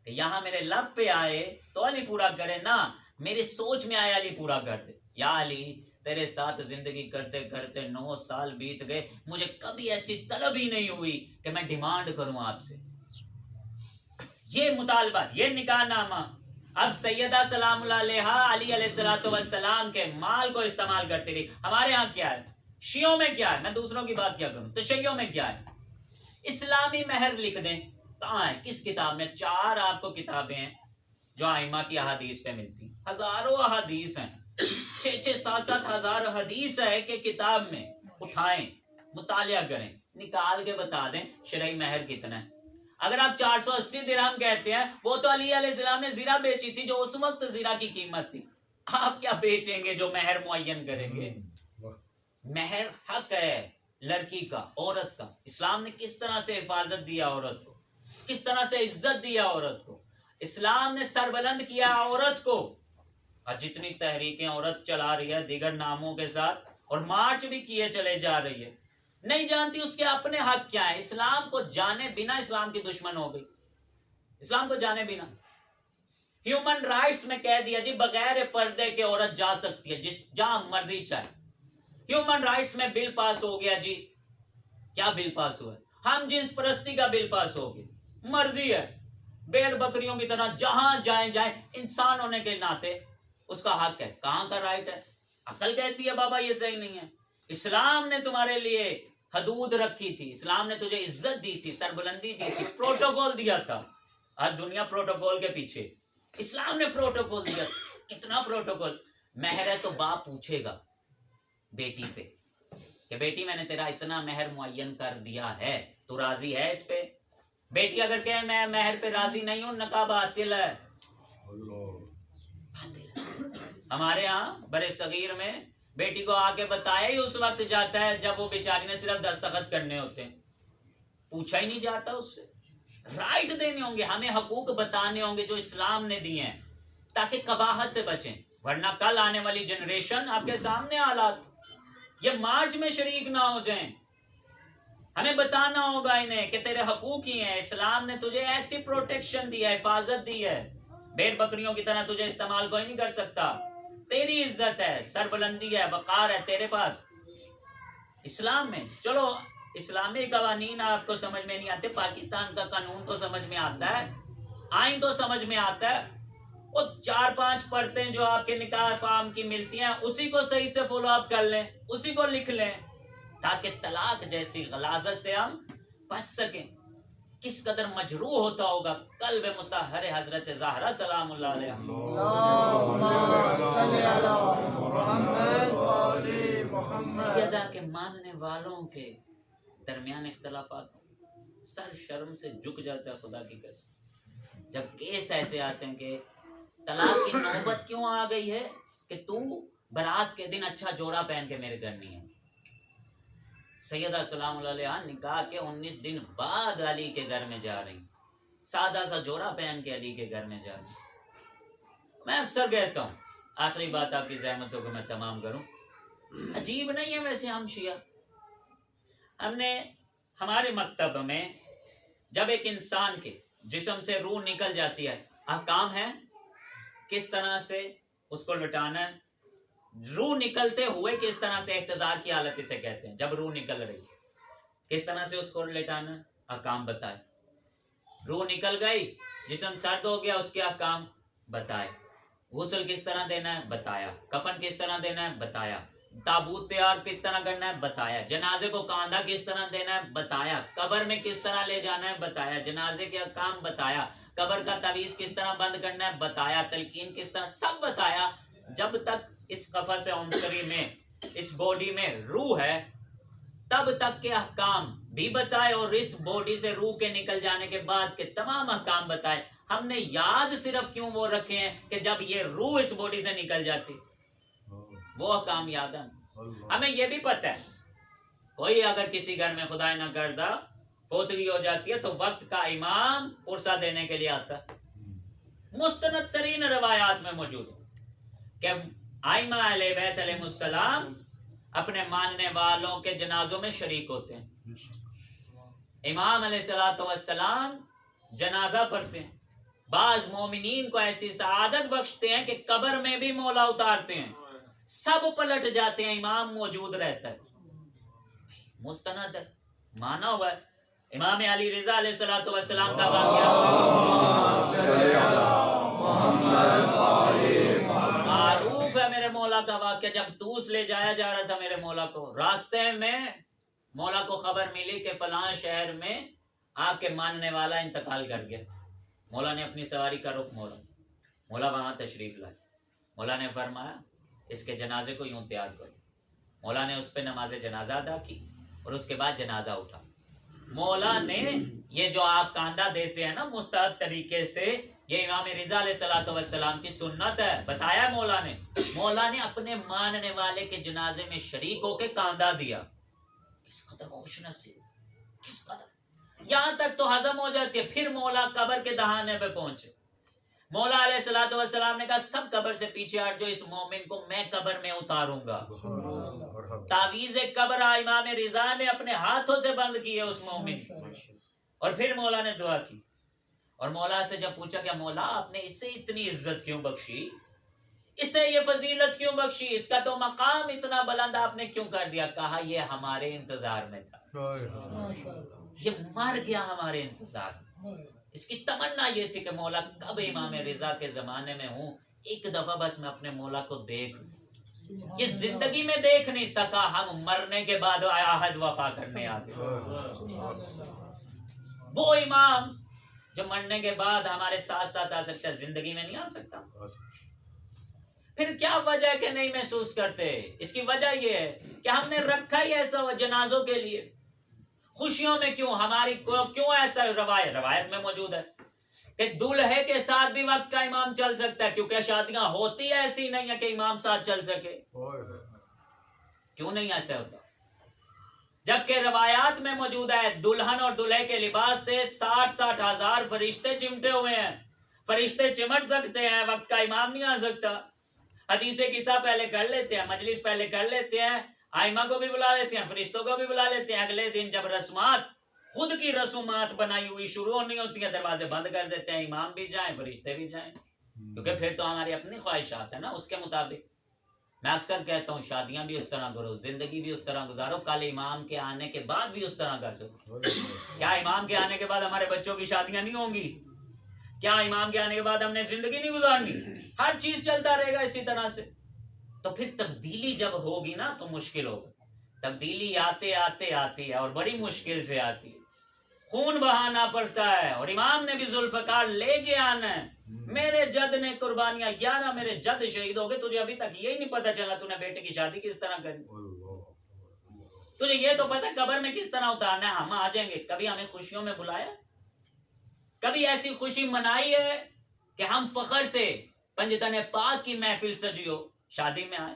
کہ یہاں میرے لب پہ آئے تو علی پورا کرے، نہ میری سوچ میں آئے علی پورا کر دے۔ یا علی تیرے ساتھ زندگی کرتے کرتے 9 سال بیت گئے، مجھے کبھی ایسی طلب ہی نہیں ہوئی کہ میں ڈیمانڈ کروں آپ سے۔ یہ مطالبات، یہ نکاح نامہ۔ اب سیدہ سلام اللہ علیہا علی علیہ السلام کے مال کو استعمال کرتی رہی۔ ہمارے ہاں کیا ہے، شیعوں میں کیا ہے، میں دوسروں کی بات کیا کروں، تو شیعوں میں کیا ہے، اسلامی مہر لکھ دیں، کہاں ہے، کس کتاب میں؟ 4 آپ کو کتابیں ہیں جو ائمہ کی احادیث پہ ملتی، ہزاروں احادیث ہیں، 6-6 7-7 ہزار حدیث ہے کہ کتاب میں اٹھائیں، مطالعہ کریں، نکال کے بتا دیں شرعی مہر کتنا ہے۔ اگر آپ 480 درہم کہتے ہیں، وہ تو علی علیہ السلام نے زرہ بیچی تھی جو اس وقت زرہ کی قیمت تھی، آپ کیا بیچیں گے جو مہر معین کریں گے؟ مہر حق ہے لڑکی کا، عورت کا۔ اسلام نے کس طرح سے حفاظت دیا عورت کو، کس طرح سے عزت دیا عورت کو، اسلام نے سربلند کیا عورت کو۔ اور جتنی تحریکیں عورت چلا رہی ہے دیگر ناموں کے ساتھ، اور مارچ بھی کیے چلے جا رہی ہے، نہیں جانتی اس کے اپنے حق کیا ہے۔ اسلام کو جانے بنا اسلام کی دشمن ہو گئی، اسلام کو جانے بنا۔ ہیومن رائٹس میں کہہ دیا جی بغیر پردے کے عورت جا سکتی ہے جہاں مرضی چاہے۔ ہیومن رائٹس میں بل پاس ہو گیا جی، کیا بل پاس ہوا ہے؟ ہم جنس پرستی کا بل پاس ہو گیا، مرضی ہے، بھیڑ بکریوں کی طرح جہاں جائیں، انسان ہونے کے ناطے اس کا حق ہے۔ کہاں کا رائٹ ہے؟ عقل کہتی ہے بابا یہ صحیح نہیں ہے۔ اسلام نے تمہارے لیے حدود رکھی تھی، اسلام نے تجھے عزت دی تھی، سربلندی دی تھی، پروٹوکول دیا تھا۔ آج دنیا پروٹوکول کے پیچھے، اسلام نے پروٹوکول دیا تھا۔ کتنا پروٹوکول؟ مہر ہے تو باپ پوچھے گا بیٹی سے کہ بیٹی میں نے تیرا اتنا مہر معین کر دیا ہے، تو راضی ہے اس پہ؟ بیٹی اگر کہے میں مہر پہ راضی نہیں ہوں، نکاح باطل ہے، باطل ہے۔ ہمارے ہاں برے صغیر میں بیٹی کو آ کے بتایا ہی اس وقت جاتا ہے جب وہ بیچاری نے صرف دستخط کرنے ہوتے ہیں، پوچھا ہی نہیں جاتا اس سے. رائٹ دینے ہوں گے، ہمیں حقوق بتانے ہوں گے جو اسلام نے دیے ہیں تاکہ قباحت سے بچیں، ورنہ کل آنے والی جنریشن آپ کے سامنے حالات، یہ مارچ میں شریک نہ ہو جائیں. ہمیں بتانا ہوگا انہیں کہ تیرے حقوق ہی ہیں، اسلام نے تجھے ایسی پروٹیکشن دی ہے، حفاظت دی ہے، بیر بکریوں کی طرح تجھے استعمال کوئی نہیں کر سکتا، تیری عزت ہے، سربلندی ہے، وقار ہے تیرے پاس اسلام میں. چلو اسلامی قوانین آپ کو سمجھ میں نہیں آتے، پاکستان کا قانون تو سمجھ میں آتا ہے، آئین تو سمجھ میں آتا ہے، وہ 4-5 پرتیں جو آپ کے نکاح فارم کی ملتی ہیں اسی کو صحیح سے فالو اپ کر لیں، اسی کو لکھ لیں تاکہ طلاق جیسی غلاظت سے ہم بچ سکیں. کس قدر مجروح ہوتا ہوگا قلب مطہر حضرت زہرا سلام اللہ علیہ. سیدہ کے ماننے والوں کے درمیان اختلافات سر شرم سے جھک جاتا ہے خدا کی قسم. جب کیس ایسے آتے ہیں کہ طلاق کی نوبت کیوں آ گئی ہے کہ تو برات کے دن اچھا جوڑا پہن کے میرے گھر نہیں ہے. سیدہ سلام اللہ علیہ نکاح کے 19 دن بعد علی کے گھر میں جا رہی، سادہ سا جوڑا پہن کے علی کے گھر میں جا رہی. میں اکثر کہتا ہوں، آخری بات آپ کی زحمتوں کو میں تمام کروں، عجیب نہیں ہے ویسے ہم شیعہ، ہم نے ہمارے مکتب میں جب ایک انسان کے جسم سے روح نکل جاتی ہے احکام ہے کس طرح سے اس کو لٹانا ہے، روح نکلتے ہوئے کس طرح سے احتضار کی حالت اسے کہتے ہیں، جب روح نکل رہی کس طرح سے اس کو لٹانا ہے احکام بتائے. روح نکل گئی جسم سرد ہو گیا اس کے احکام بتائے. غسل کس طرح دینا ہے بتایا، کفن کس طرح دینا ہے بتایا، تابوت تیار کس طرح کرنا ہے بتایا، جنازے کو کاندھا کس طرح دینا ہے بتایا، قبر میں کس طرح لے جانا ہے بتایا، جنازے کے احکام بتایا، قبر کا تعویذ کس طرح بند کرنا ہے بتایا، تلقین کس طرح، سب بتایا. جب تک اس قفص عنصری میں اس باڈی میں روح ہے تب تک کے احکام بھی بتائے اور اس باڈی سے روح کے نکل جانے کے بعد کے تمام احکام بتائے. ہم نے یاد صرف کیوں وہ رکھے ہیں کہ جب یہ روح اس باڈی سے نکل جاتی وہ احکام یاد ہے. ہمیں یہ بھی پتہ ہے کوئی اگر کسی گھر میں خدا نہ کردہ فوتگی ہو جاتی ہے تو وقت کا امام پرسہ دینے کے لیے آتا ہے. مستند ترین روایات میں موجود ہے کہ ائمہ اہل بیت علیہ السلام اپنے ماننے والوں کے جنازوں میں شریک ہوتے ہیں. امام علیہ السلام جنازہ پڑھتے ہیں. بعض مومنین کو ایسی سعادت بخشتے ہیں کہ قبر میں بھی مولا اتارتے ہیں، سب پلٹ جاتے ہیں، امام موجود رہتا ہے. مستند ہے، مانا ہوا ہے. امام علی رضا علیہ السلام کا واقعہ معروف ہے. میرے مولا کا واقعہ جب توس لے جایا جا رہا تھا میرے مولا کو، راستے میں مولا کو خبر ملی کہ فلاں شہر میں آپ کے ماننے والا انتقال کر گیا. مولا نے اپنی سواری کا رخ موڑا، مولا وہاں تشریف لائے. مولا نے فرمایا اس کے جنازے کو یوں تیار کرو. مولا نے اس پہ نماز جنازہ ادا کی اور اس کے بعد جنازہ اٹھا. مولا نے یہ جو آپ کاندھا دیتے ہیں نا مستحب طریقے سے، یہ امام رضا علیہ السلام کی سنت ہے، بتایا مولا نے اپنے ماننے والے کے جنازے میں شریک ہو کے کاندھا دیا. کس قدر خوش نصیب، کس قدر، یہاں تک تو ہضم ہو جاتی ہے. پھر مولا قبر کے دہانے پہ پہنچے. مولا علیہ السلام نے کہا سب قبر سے پیچھے ہٹ جو، اس مومن کو میں قبر میں اتاروں گا. تعویذ قبر امام رضا نے اپنے ہاتھوں سے بند کی ہے اس مومن. اور پھر مولا نے دعا کی اور مولا سے جب پوچھا کہ مولا آپ نے اسے اتنی عزت کیوں بخشی، اسے یہ فضیلت کیوں بخشی، اس کا تو مقام اتنا بلند آپ نے کیوں کر دیا؟ کہا یہ ہمارے انتظار میں تھا، یہ مر گیا ہمارے انتظار میں. اس کی تمنا یہ تھی کہ مولا کب امام رضا کے زمانے میں ہوں، ایک دفعہ بس میں اپنے مولا کو دیکھ. یہ زندگی میں دیکھ نہیں سکا، ہم مرنے کے بعد عہد وفا کرنے آتے. وہ امام جو مرنے کے بعد ہمارے ساتھ ساتھ آ سکتا ہے، زندگی میں نہیں آ سکتا. پھر کیا وجہ ہے کہ نہیں محسوس کرتے؟ اس کی وجہ یہ ہے کہ ہم نے رکھا ہی ایسا جنازوں کے لیے. خوشیوں میں کیوں ہماری کیوں ایسا روایت میں موجود ہے کہ دولہے کے ساتھ بھی وقت کا امام چل سکتا ہے، کیونکہ شادیاں ہوتی ایسی نہیں ہے کہ امام ساتھ چل سکے. کیوں نہیں ایسے ہوتا؟ جبکہ روایات میں موجود ہے دلہن اور دلہے کے لباس سے 60 ہزار فرشتے چمٹے ہوئے ہیں. فرشتے چمٹ سکتے ہیں، وقت کا امام نہیں آ سکتا. حدیث قصہ پہلے کر لیتے ہیں، مجلس پہلے کر لیتے ہیں، آئمہ کو بھی بلا لیتے ہیں، فرشتوں کو بھی بلا لیتے ہیں. اگلے دن جب رسمات، خود کی رسومات بنائی ہوئی شروع ہونی ہوتی ہیں، دروازے بند کر دیتے ہیں. امام بھی جائیں، فرشتے بھی جائیں، کیونکہ پھر تو ہماری اپنی خواہشات ہیں نا اس کے مطابق. میں اکثر کہتا ہوں شادیاں بھی اس طرح کرو، زندگی بھی اس طرح گزارو، کل امام کے آنے کے بعد بھی اس طرح کر سکو. کیا امام کے آنے کے بعد ہمارے بچوں کی شادیاں نہیں ہوں گی؟ کیا امام کے آنے کے بعد ہم نے زندگی نہیں گزارنی؟ ہر چیز چلتا رہے گا اسی طرح سے. تو پھر تبدیلی جب ہوگی نا تو مشکل ہوگا. تبدیلی آتے آتے آتی ہے اور بڑی مشکل سے آتی ہے، خون بہانا پڑتا ہے. اور امام نے بھی ذوالفقار لے کے آنا ہے. میرے جد نے قربانیاں 11 میرے جد شہید ہو گئے، تجھے ابھی تک یہی نہیں پتا چلا تو نے بیٹے کی شادی کس طرح کرنی. تجھے یہ تو پتا قبر میں کس طرح اتارنا ہے. ہم آ جائیں گے، کبھی ہمیں خوشیوں میں بلایا؟ کبھی ایسی خوشی منائی ہے کہ ہم فخر سے پنجتن پاک کی محفل سجی ہو، شادی میں آئیں،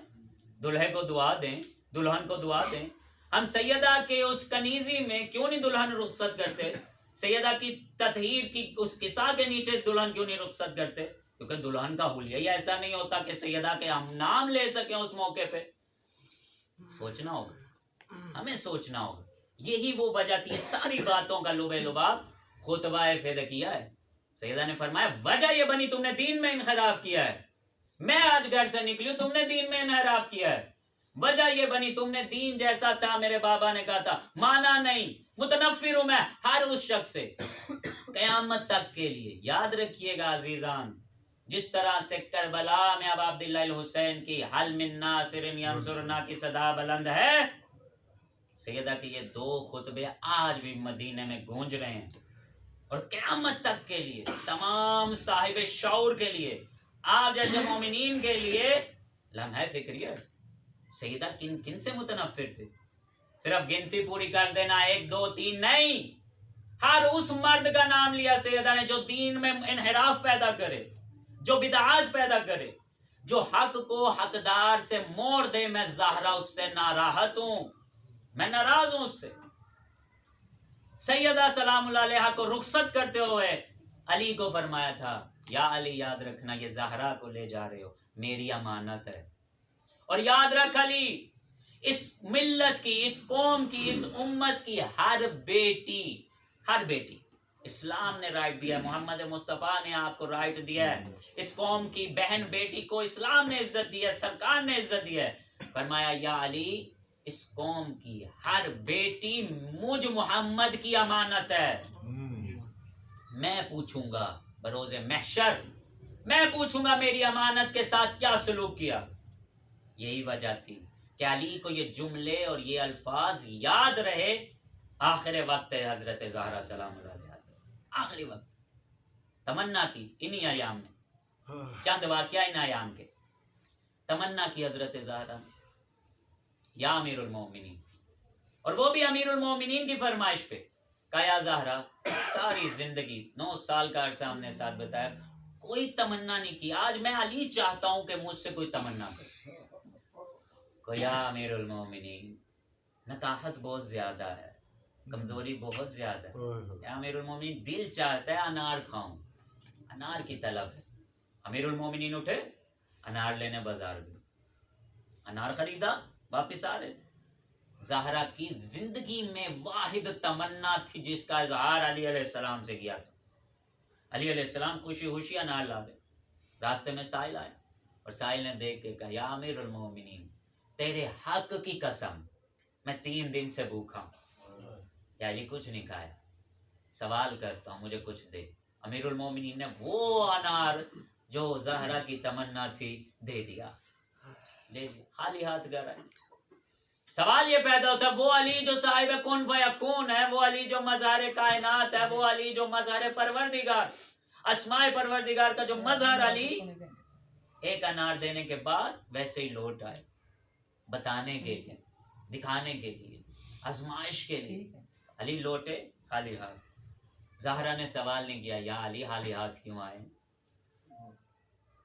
دلہے کو دعا دیں، دلہن کو دعا دیں. ہم سیدہ کے اس کنیزی میں کیوں نہیں دلہن رخصت کرتے؟ سیدہ کی تطہیر کی اس قصہ کے نیچے دلہن کیوں نہیں رخصت کرتے؟ کیونکہ دلہن کا حلیہ ہی ایسا نہیں ہوتا کہ سیدہ کے ہم نام لے سکیں اس موقع پہ. سوچنا ہوگا، ہمیں سوچنا ہوگا. یہی وہ وجہ تھی. ساری باتوں کا لبے لباب خطبہ فدکیہ ہے. سیدہ نے فرمایا وجہ یہ بنی تم نے دین میں انحراف کیا ہے. میں آج گھر سے نکلی تم نے دین میں انحراف کیا ہے. وجہ یہ بنی تم نے دین جیسا تھا، میرے بابا نے کہا تھا مانا نہیں، متنفر ہوں میں ہر اس شخص سے قیامت تک کے لیے. یاد رکھیے گا عزیزان، جس طرح سے کربلا میں اب عبداللہ الحسین کی حل من ناصر ینصرنا کی صدا بلند ہے، سیدہ کے یہ 2 خطبے آج بھی مدینے میں گونج رہے ہیں. اور قیامت تک کے لیے تمام صاحب شعور کے لیے، آپ جیسے مومنین کے لیے لمحہ فکریہ. سیدہ کن کن سے متنفر تھے؟ صرف گنتی پوری کر دینا 1 2 3 نہیں، ہر اس مرد کا نام لیا سیدہ نے جو دین میں انحراف پیدا کرے، جو بدعات پیدا کرے، جو حق کو حقدار سے موڑ دے. میں زہرا اس سے ناراحت ہوں، میں ناراض ہوں اس سے. سیدہ سلام اللہ علیہا کو رخصت کرتے ہوئے علی کو فرمایا تھا یا علی یاد رکھنا یہ زہرا کو لے جا رہے ہو، میری امانت ہے. اور یاد رکھ علی، اس ملت کی، اس قوم کی، اس امت کی ہر بیٹی اسلام نے رائٹ دیا ہے، محمد مصطفیٰ نے آپ کو رائٹ دیا ہے. اس قوم کی بہن بیٹی کو اسلام نے عزت دی ہے، سرکار نے عزت دی ہے. فرمایا یا علی اس قوم کی ہر بیٹی مجھ محمد کی امانت ہے. میں پوچھوں گا بروز محشر، میں پوچھوں گا میری امانت کے ساتھ کیا سلوک کیا. یہی وجہ تھی کہ علی کو یہ جملے اور یہ الفاظ یاد رہے. آخر وقت ہے حضرت زہرا سلام اللہ علیہا، آخری وقت تمنا کی انہی ایام میں، چند واقعہ ان ایام کے تمنا کی حضرت زہرا یا امیر المومنین. اور وہ بھی امیر المومنین کی فرمائش پہ کہا یا زہرا ساری زندگی 9 سال کا عرصہ ہم نے ساتھ بتایا، کوئی تمنا نہیں کی. آج میں علی چاہتا ہوں کہ مجھ سے کوئی تمنا کرے. یا امیر المومنین نکاحت بہت زیادہ ہے، کمزوری بہت زیادہ ہے. یا امیر المومنین دل چاہتا ہے انار کھاؤں، انار کی طلب ہے. امیر المومنین اٹھے، انار لینے بازار گئے، انار خریدا، واپس آ رہے تھے. زہرا کی زندگی میں واحد تمنا تھی جس کا اظہار علی علیہ السلام سے کیا تھا. علی علیہ السلام خوشی خوشی انار لا گئے. راستے میں سائل آئے اور سائل نے دیکھ کے کہا یا امیر المومنین تیرے حق کی قسم میں 3 دن سے بھوکا ہوں. یا علی کچھ نہیں کھایا، سوال کرتا ہوں مجھے کچھ دے. امیر المومنین نے وہ انار جو زہرا کی تمنا تھی دے دیا، خالی ہاتھ گھر آئے. سوال یہ پیدا ہوتا ہے وہ علی جو صاحب کن فیکون ہے، وہ علی جو مظہر کائنات ہے، وہ علی جو مظہر پروردگار، اسماء پروردگار کا جو مظہر علی، ایک انار دینے کے بعد ویسے ہی لوٹ آئے، بتانے کے لیے، دکھانے کے لیے، آزمائش کے لیے. علی لوٹے خالی ہاتھ. زہرا نے سوال نہیں کیا یا علی خالی ہاتھ کیوں آئے.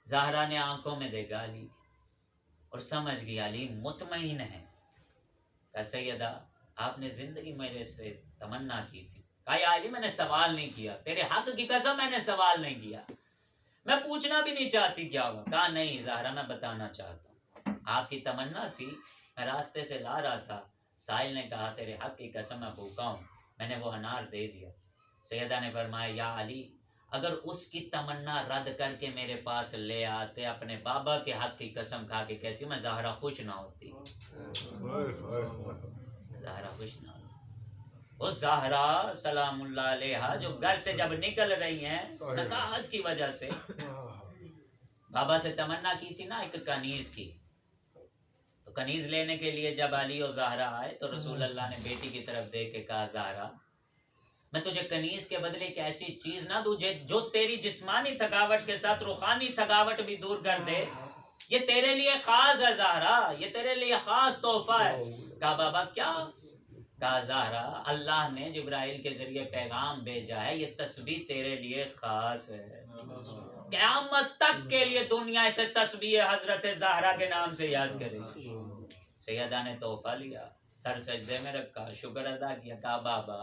زہرا نے آنکھوں میں دیکھا علی اور سمجھ گیا علی مطمئن ہے، کہا سیدہ آپ نے زندگی میرے سے تمنا کی تھی. کہا یا علی میں نے سوال نہیں کیا، تیرے حق کی قسم میں نے سوال نہیں کیا، میں پوچھنا بھی نہیں چاہتی کیا ہوا. کہا نہیں زہرا میں بتانا چاہتا ہوں، آپ کی تمنا تھی، میں راستے سے لا رہا تھا، سائل نے کہا تیرے حق کی قسم میں بھوکا ہوں، میں نے وہ انار دے دیا. سیدہ نے فرمایا یا علی اگر اس کی تمنا رد کر کے میرے پاس لے آتے، اپنے بابا کے حق کی قسم کھا کے کہتی ہوں میں زہرا خوش نہ ہوتی، زہرا خوش نہ ہوتی. وہ زہرا سلام اللہ علیہا جو گھر سے جب نکل رہی ہیں نکاحت کی وجہ سے، بابا سے تمنا کی تھی نا ایک کنیز کی، تو کنیز لینے کے لیے جب علی اور زہرا آئے تو رسول اللہ نے بیٹی کی طرف دیکھ کے کہا زہرا میں تجھے کنیز کے بدلے ایک ایسی چیز نہ دوں جو تیری جسمانی تھکاوٹ کے ساتھ روحانی تھکاوٹ بھی دور کر دے، یہ تیرے لیے خاص ہے زہرا، یہ تیرے لیے خاص تحفہ ہے. کہا بابا کیا؟ کہا زہرا اللہ نے جبرائیل کے ذریعے پیغام بھیجا ہے، یہ تسبیح تیرے لیے خاص ہے، قیامت تک کے لیے دنیا اسے تسبیح حضرت زہرا کے نام سے یاد کرے. سیدہ نے تحفہ لیا، سر سجدے میں رکھا، شکر ادا کیا. کہا بابا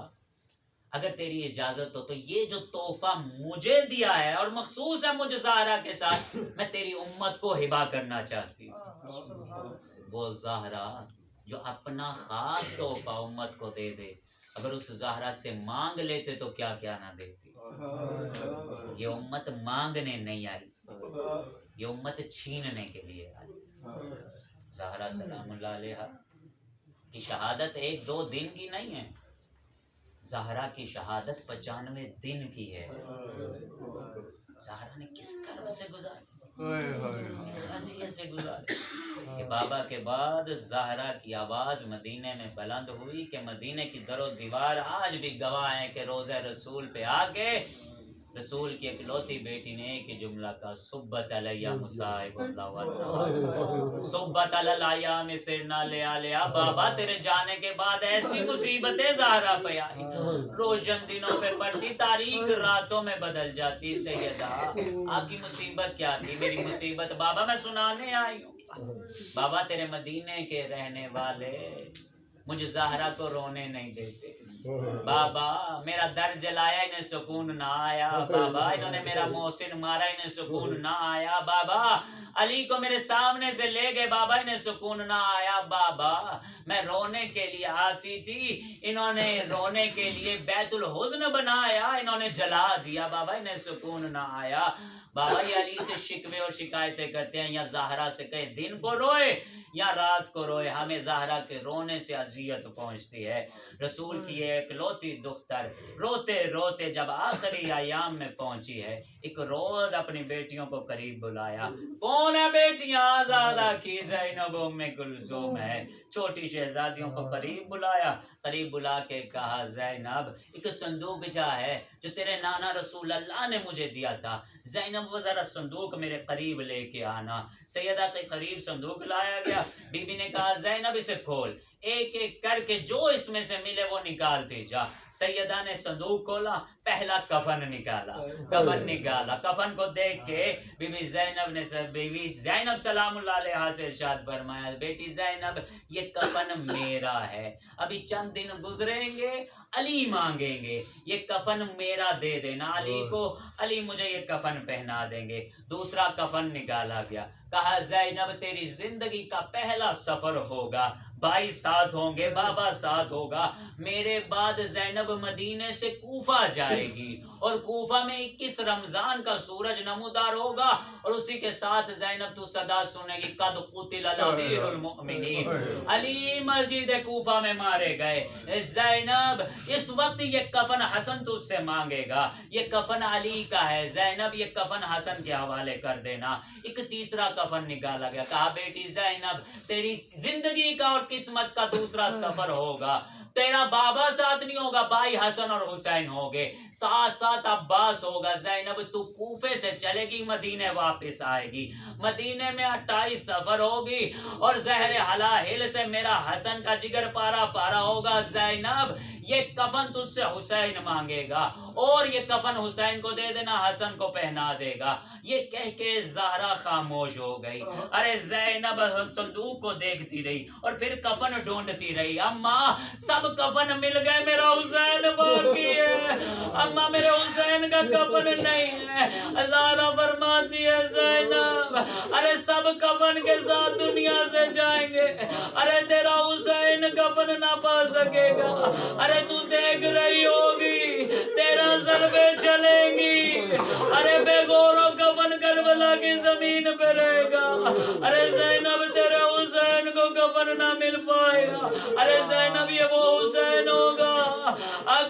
اگر تیری اجازت ہو تو یہ جو تحفہ مجھے دیا ہے اور مخصوص ہے مجھ زہرا کے ساتھ، میں تیری امت کو ہبہ کرنا چاہتی ہوں. وہ زہرا جو اپنا خاص تحفہ امت کو دے دے، اگر اس زہرا سے مانگ لیتے تو کیا کیا نہ دیتی. یہ امت مانگنے نہیں آئی، یہ امت چھیننے کے لیے آئی. زہرا سلام اللہ علیہا کی شہادت 1-2 دن کی نہیں ہے، زہرا کی شہادت 95 دن کی ہے. زہرا نے کس کرب سے گزاری، کس اذیت سے گزاری کہ بابا کے بعد زہرا کی آواز مدینے میں بلند ہوئی کہ مدینے کی در و دیوار آج بھی گواہ ہیں کہ روضہ رسول پہ آ کے رسول کی اکلوتی بیٹی نے ایک ہی جملہ کہا صبت علیہ مصائب اللہ واللہ، صبت علیہ میں سرنا لے آلیا. بابا تیرے جانے کے بعد ایسی مصیبتیں زہرا پہ آئی، روشن دنوں پہ پڑتی، تاریک راتوں میں بدل جاتی. سیدہ آپ کی مصیبت کیا تھی؟ میری مصیبت بابا میں سنانے آئی ہوں. بابا تیرے مدینے کے رہنے والے مجھ زہرا کو رونے نہیں دیتے. بابا میرا در جلایا انہیں سکون نہ آیا، بابا انہوں نے میرا محسن مارا انہیں سکون نہ آیا، بابا علی کو میرے سامنے سے لے گئے، بابا انہیں سکون نہ آیا. بابا میں رونے کے لیے آتی تھی، انہوں نے رونے کے لیے بیت الحزن بنایا، انہوں نے جلا دیا، بابا انہیں سکون نہ آیا. بابا یہ علی سے شکوے اور شکایتیں کرتے ہیں، یا زہرا سے کہیں دن کو روئے یا رات کو روئے، ہمیں زہرا کے رونے سے اذیت پہنچتی ہے. رسول کی ایک لوتی دختر روتے روتے جب آخری ایام میں پہنچی ہے، ایک روز اپنی بیٹیوں کو قریب بلایا. کون ہے بیٹیاں؟ زہرا کی زینب ام کلثوم ہے. چھوٹی شہزادیوں کو قریب بلایا، قریب بلا کے کہا زینب ایک صندوق جا ہے جو تیرے نانا رسول اللہ نے مجھے دیا تھا، زینب وہ ذرا صندوق میرے قریب لے کے آنا. سیدہ کے قریب صندوق لایا گیا، بی بی نے کہا زینب اسے کھول، ایک ایک کر کے جو اس میں سے ملے وہ نکالتے جا. سیدہ نے صندوق کھولا، پہلا کفن نکالا، کفن نکالا. کفن کو دیکھ کے بی بی زینب سلام اللہ علیہا سے ارشاد فرمایا بیٹی زینب یہ کفن میرا ہے، ابھی چند دن گزریں گے علی مانگیں گے، یہ کفن میرا دے دینا علی کو، علی مجھے یہ کفن پہنا دیں گے. دوسرا کفن نکالا گیا، کہا زینب تیری زندگی کا پہلا سفر ہوگا، بھائی ساتھ ہوں گے، بابا ساتھ ہوگا. میرے بعد زینب مدینے سے کوفہ جائے گی اور کوفہ میں 21 رمضان کا سورج نمودار ہوگا اور اسی کے ساتھ زینب تو صدا سنے گی قد قتل الامیر المؤمنین، علی مسجد کوفہ میں مارے گئے. زینب اس وقت یہ کفن حسن تجھ سے مانگے گا، یہ کفن علی کا ہے، زینب یہ کفن حسن کے حوالے کر دینا. ایک تیسرا کفن نکالا گیا، کہا بیٹی زینب تیری زندگی کا اور قسمت کا دوسرا سفر ہوگا، تیرا بابا ساتھ نہیں ہوگا، بھائی حسن اور حسین ہوگے، ساتھ ساتھ عباس ہوگا. زینب تو کوفے سے چلے گی، مدینے واپس آئے گی، مدینے میں 28 سفر ہوگی اور زہر حلاہل سے میرا حسن کا جگر پارا پارا ہوگا. زینب یہ کفن تجھ سے حسین مانگے گا اور یہ کفن حسین کو دے دینا، حسن کو پہنا دے گا. یہ کہہ کے زہرا خاموش ہو ہو گئی. ارے زینب صندوق کو دیکھتی رہی اور پھر کفن ڈھونڈتی رہی. اماں سب کفن مل گئے, میرا حسین باقی ہے. اماں میرے حسین کا کفن نہیں ہے. زہرا فرماتی ہے زینب ارے سب کفن کے ساتھ دنیا سے جائیں گے, ارے تیرا حسین کفن نہ پا سکے گا. ارے تو دیکھ رہی ہوگی تیرا ضربے چلیں گی, ارے بے غور و کفن کربلا کی زمین پہ رہے گا. ارے زینب تیرے حسین کو کفن نہ مل پائے گا. ارے زینب یہ وہ حسین ہوگا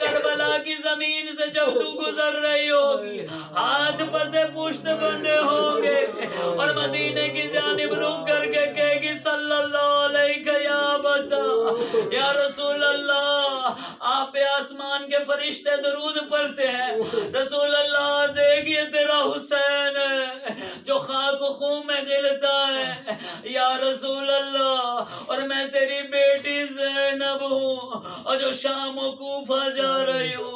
کربلا کی زمین سے جب تو گزر رہی ہوگی, ہاتھ پسے پشت بندے ہوں گے اور مدینے کی جانب رک کر کے کہے گی صلی اللہ علیہ یا بتا یا رسول اللہ. آپ پہ آسمان کے فرشتے درود پڑھتے ہیں. رسول اللہ دیکھیے تیرا حسین ہے جو خاک و خون میں گلتا ہے یا رسول اللہ, اور میں تیری بیٹی زینب ہوں اور جو شام و کوفہ جا رہی ہوں.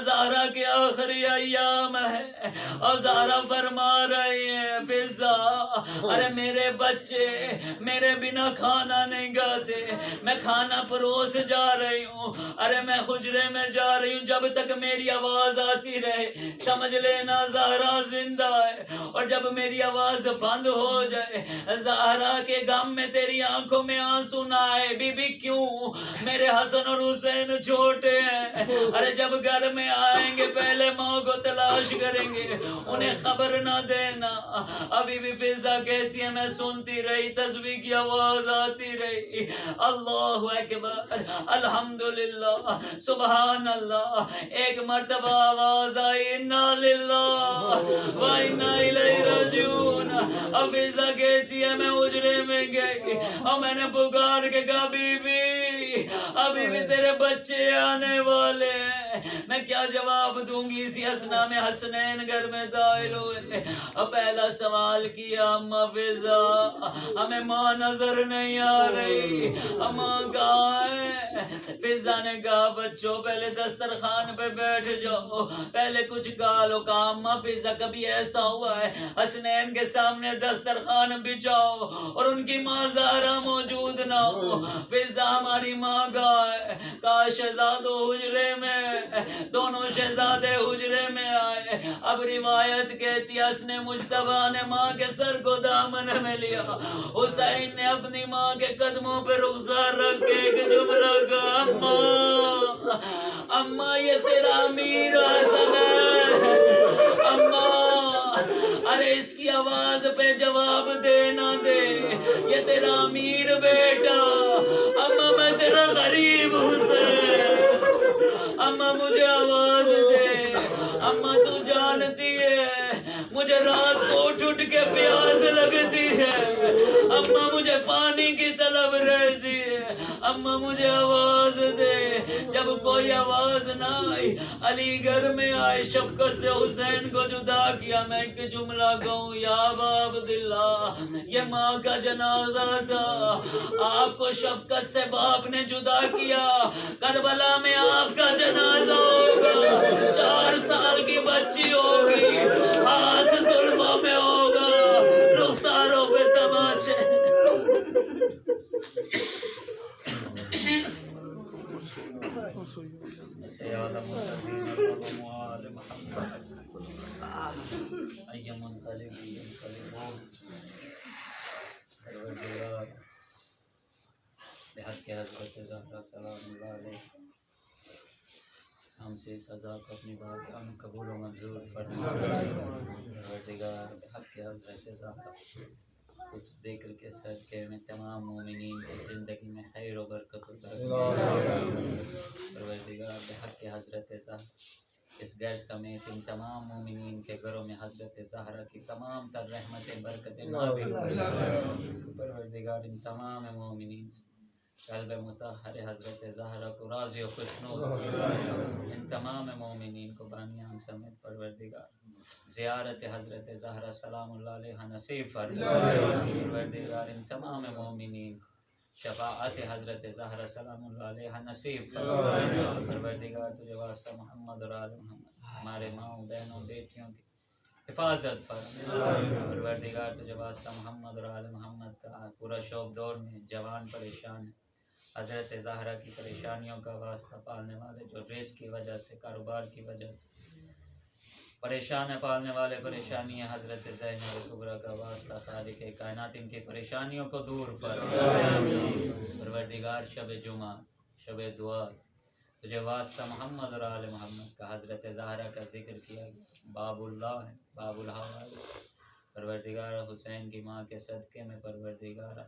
زہرا کے آخری ایام ہے اور زہرا فرما رہی ہے فضا ارے میرے بچے میرے بنا کھانا نہیں کھاتے, میں کھانا پروس جا رہی ہوں. ارے میں حجرے میں جا رہی ہوں, جب تک میری آواز آتی رہے سمجھ لینا زہرا زندہ ہے, اور جب میری آواز بند ہو جائے زہرا کے غم میں تیری آنکھوں میں آنسو نہ آئے. بی بی کیوں؟ میرے حسن اور حسین چھوٹے ہیں. ارے جب گھر میں آئیں گے پہلے ماں کو تلاش کریں گے, انہیں خبر نہ دینا. ابھی بھی فضا کہتی ہے میں سنتی رہی, تسبیح کی آواز آتی رہی, اللہ اکبر الحمدللہ سبحان اللہ. ایک مرتبہ آواز آئی انا للہ و انا الیہ راجعون. اب فضا کہتی ہے میں حجرے میں گئی اور میں نے پکار کے کہا بی بی ابھی بھی تیرے بچے آنے والے ہیں. میں کیا جواب دوں گی؟ اسی اسنا میں حسنین گھر میں داخل ہوئے. پہلا سوال کیا اماں فضا ہمیں ماں نظر نہیں آ رہی, اماں کہاں ہے؟ فضا نے کہا بچوں پہلے دسترخوان پہ بیٹھ جاؤ, پہلے کچھ کھا لو. کہا اماں فضا کبھی ایسا ہوا ہے حسنین کے سامنے دسترخوان بچھاؤ اور ان کی ماں زہرا موجود نہ ہو؟ فضا ہماری ماں کہاں ہے؟ کہا شہزادو حجرے میں. دونوں شہزادے حجرے میں آئے. اب روایت کہتی حسن مجتبیٰ نے ماں کے سر کو دامن میں لیا, حسین نے اپنی ماں کے قدموں پہ رخسار رکھ کے ایک جملہ کہا اماں اماں یہ تیرا امیر حسن ہے. اماں ارے اس کی آواز پہ جواب دے نہ دے, یہ تیرا امیر بیٹا. اماں میں تیرا غریب حسین, اماں مجھے آواز دے. اماں تو جانتی ہے مجھے رات کو اٹھ اٹھ کے پیاس لگتی ہے, اماں مجھے پانی کی طلب رہتی ہے, اماں مجھے آواز دے. جب کوئی آواز نہ آئی علی گھر میں آئے, شفقت سے حسین کو جدا کیا. میں ایک جملہ کہوں یا ابا عبداللہ یہ ماں کا جنازہ تھا, آپ کو شفقت سے باپ نے جدا کیا. کربلا میں آپ کا جنازہ ہوگا, 4 سال کی بچی ہوگی, ہاتھ زلفوں میں ہوگا, رخساروں پہ تماچے. بحق حضرت زہرا سلام اللہ علیہ ہم سے اس عذاب کو اپنی بات ہم قبول و منظور فرما. پروردگار بحق حضرت زہرا کچھ ذکر کے صدقے میں تمام مومنین کی زندگی میں خیر و برکت و ترقی. پروردگار بحق حضرت زہرا اس گھر سمیت ان تمام مومنین کے گھروں میں حضرت زہرا کی تمام تر رحمتیں برکتیں نازل ہوں. پروردگار ان تمام مومنین قلب مطہر حضرت زہرا کو راضی و خوشنود فرما. ان تمام مومنین کو بانیان سمیت پروردگار زیارت حضرت زہرا سلام اللہ علیہ نصیب فرما. پروردگار ان تمام مومنین شفاعت حضرت زہرا سلام اللہ علیہ نصیب فرما. پروردگار تجھے واسطہ محمد اور آل محمد ہمارے ماؤں بہنوں بیٹیوں کی حفاظت فرما پروردگار تجھے واسطہ محمد اور آل محمد کا پورا شوق دور میں جوان پریشان ہے حضرت زہرا کی پریشانیوں کا واسطہ پالنے والے جو رزق کی وجہ سے کاروبار کی وجہ سے پریشان ہے پالنے والے پریشانی ہے حضرت زینب کبریٰ کا واسطہ خالق کائنات ان کی پریشانیوں کو دور فرما پروردگار شب جمعہ شب دعا تجھے واسطہ محمد اور آل محمد کا حضرت زہرا کا ذکر کیا گیا باب اللہ ہے باب الحوائج پروردگار حسین کی ماں کے صدقے میں پروردگار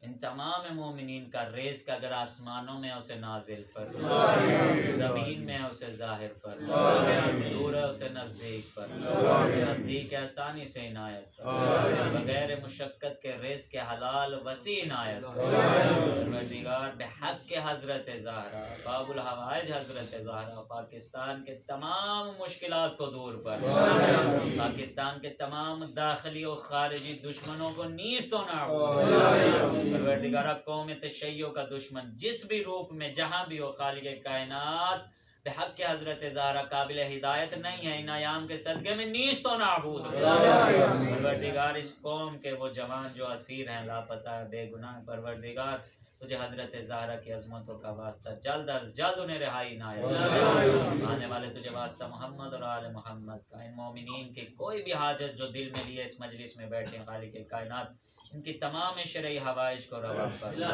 ان تمام مومنین کا رزق اگر آسمانوں میں اسے نازل فرما زمین میں اسے ظاہر فرما دور ہے اسے نزدیک فرما نزدیک آسانی سے عنایت فرما بغیر مشقت کے رزق کے حلال وسیع عنایت فرما پروردگار بحق کے حضرت زہرا باب الحوائج حضرت زہرا پاکستان کے تمام مشکلات کو دور فرما پاکستان کے تمام داخلی و خارجی دشمنوں کو نیست و نابود پروردگارہ قوم تشیع کا دشمن جس بھی روپ میں جہاں بھی ہو خالق کائنات بحق کے حضرت زہرا قابل ہدایت نہیں ہے ان ایام کے صدقے میں نیست و نابود پروردگار اس قوم کے وہ جوان جو اسیر ہیں لاپتہ ہے بے گناہ پروردگار تجھے حضرت زہرا کی عظمتوں کا واسطہ جلد از جلد انہیں رہائی عنایت آنے والے تجھے واسطہ محمد اور آل محمد کا ان مومنین کی کوئی بھی حاجت جو دل میں لیے اس مجلس میں بیٹھے ہیں خالق کائنات ان کی تمام شرعی حوائج کو روا فرما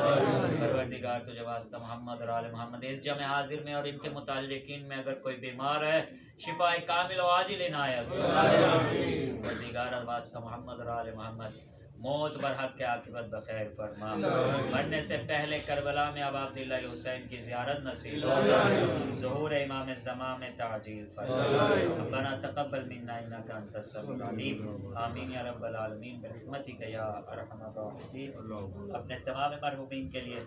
پروردگار تجھے واسطہ محمد اور آل محمد اس جمع حاضر میں اور ان کے متعلقین میں اگر کوئی بیمار ہے شفاء کامل و عاجل عنایت پروردگار واسطہ محمد اور آل محمد موت برحق کے عاقبت بخیر فرما مرنے سے پہلے کربلا میں اب عبداللہ حسین کی زیارت نصیب ظہور امام الزمان میں تعجیل فرما ربنا تقبل منا انک انت السمیع العلیم آمین یا رب العالمین برحمتک یا ارحم الراحمین اپنے تمام مرحومین کے لیے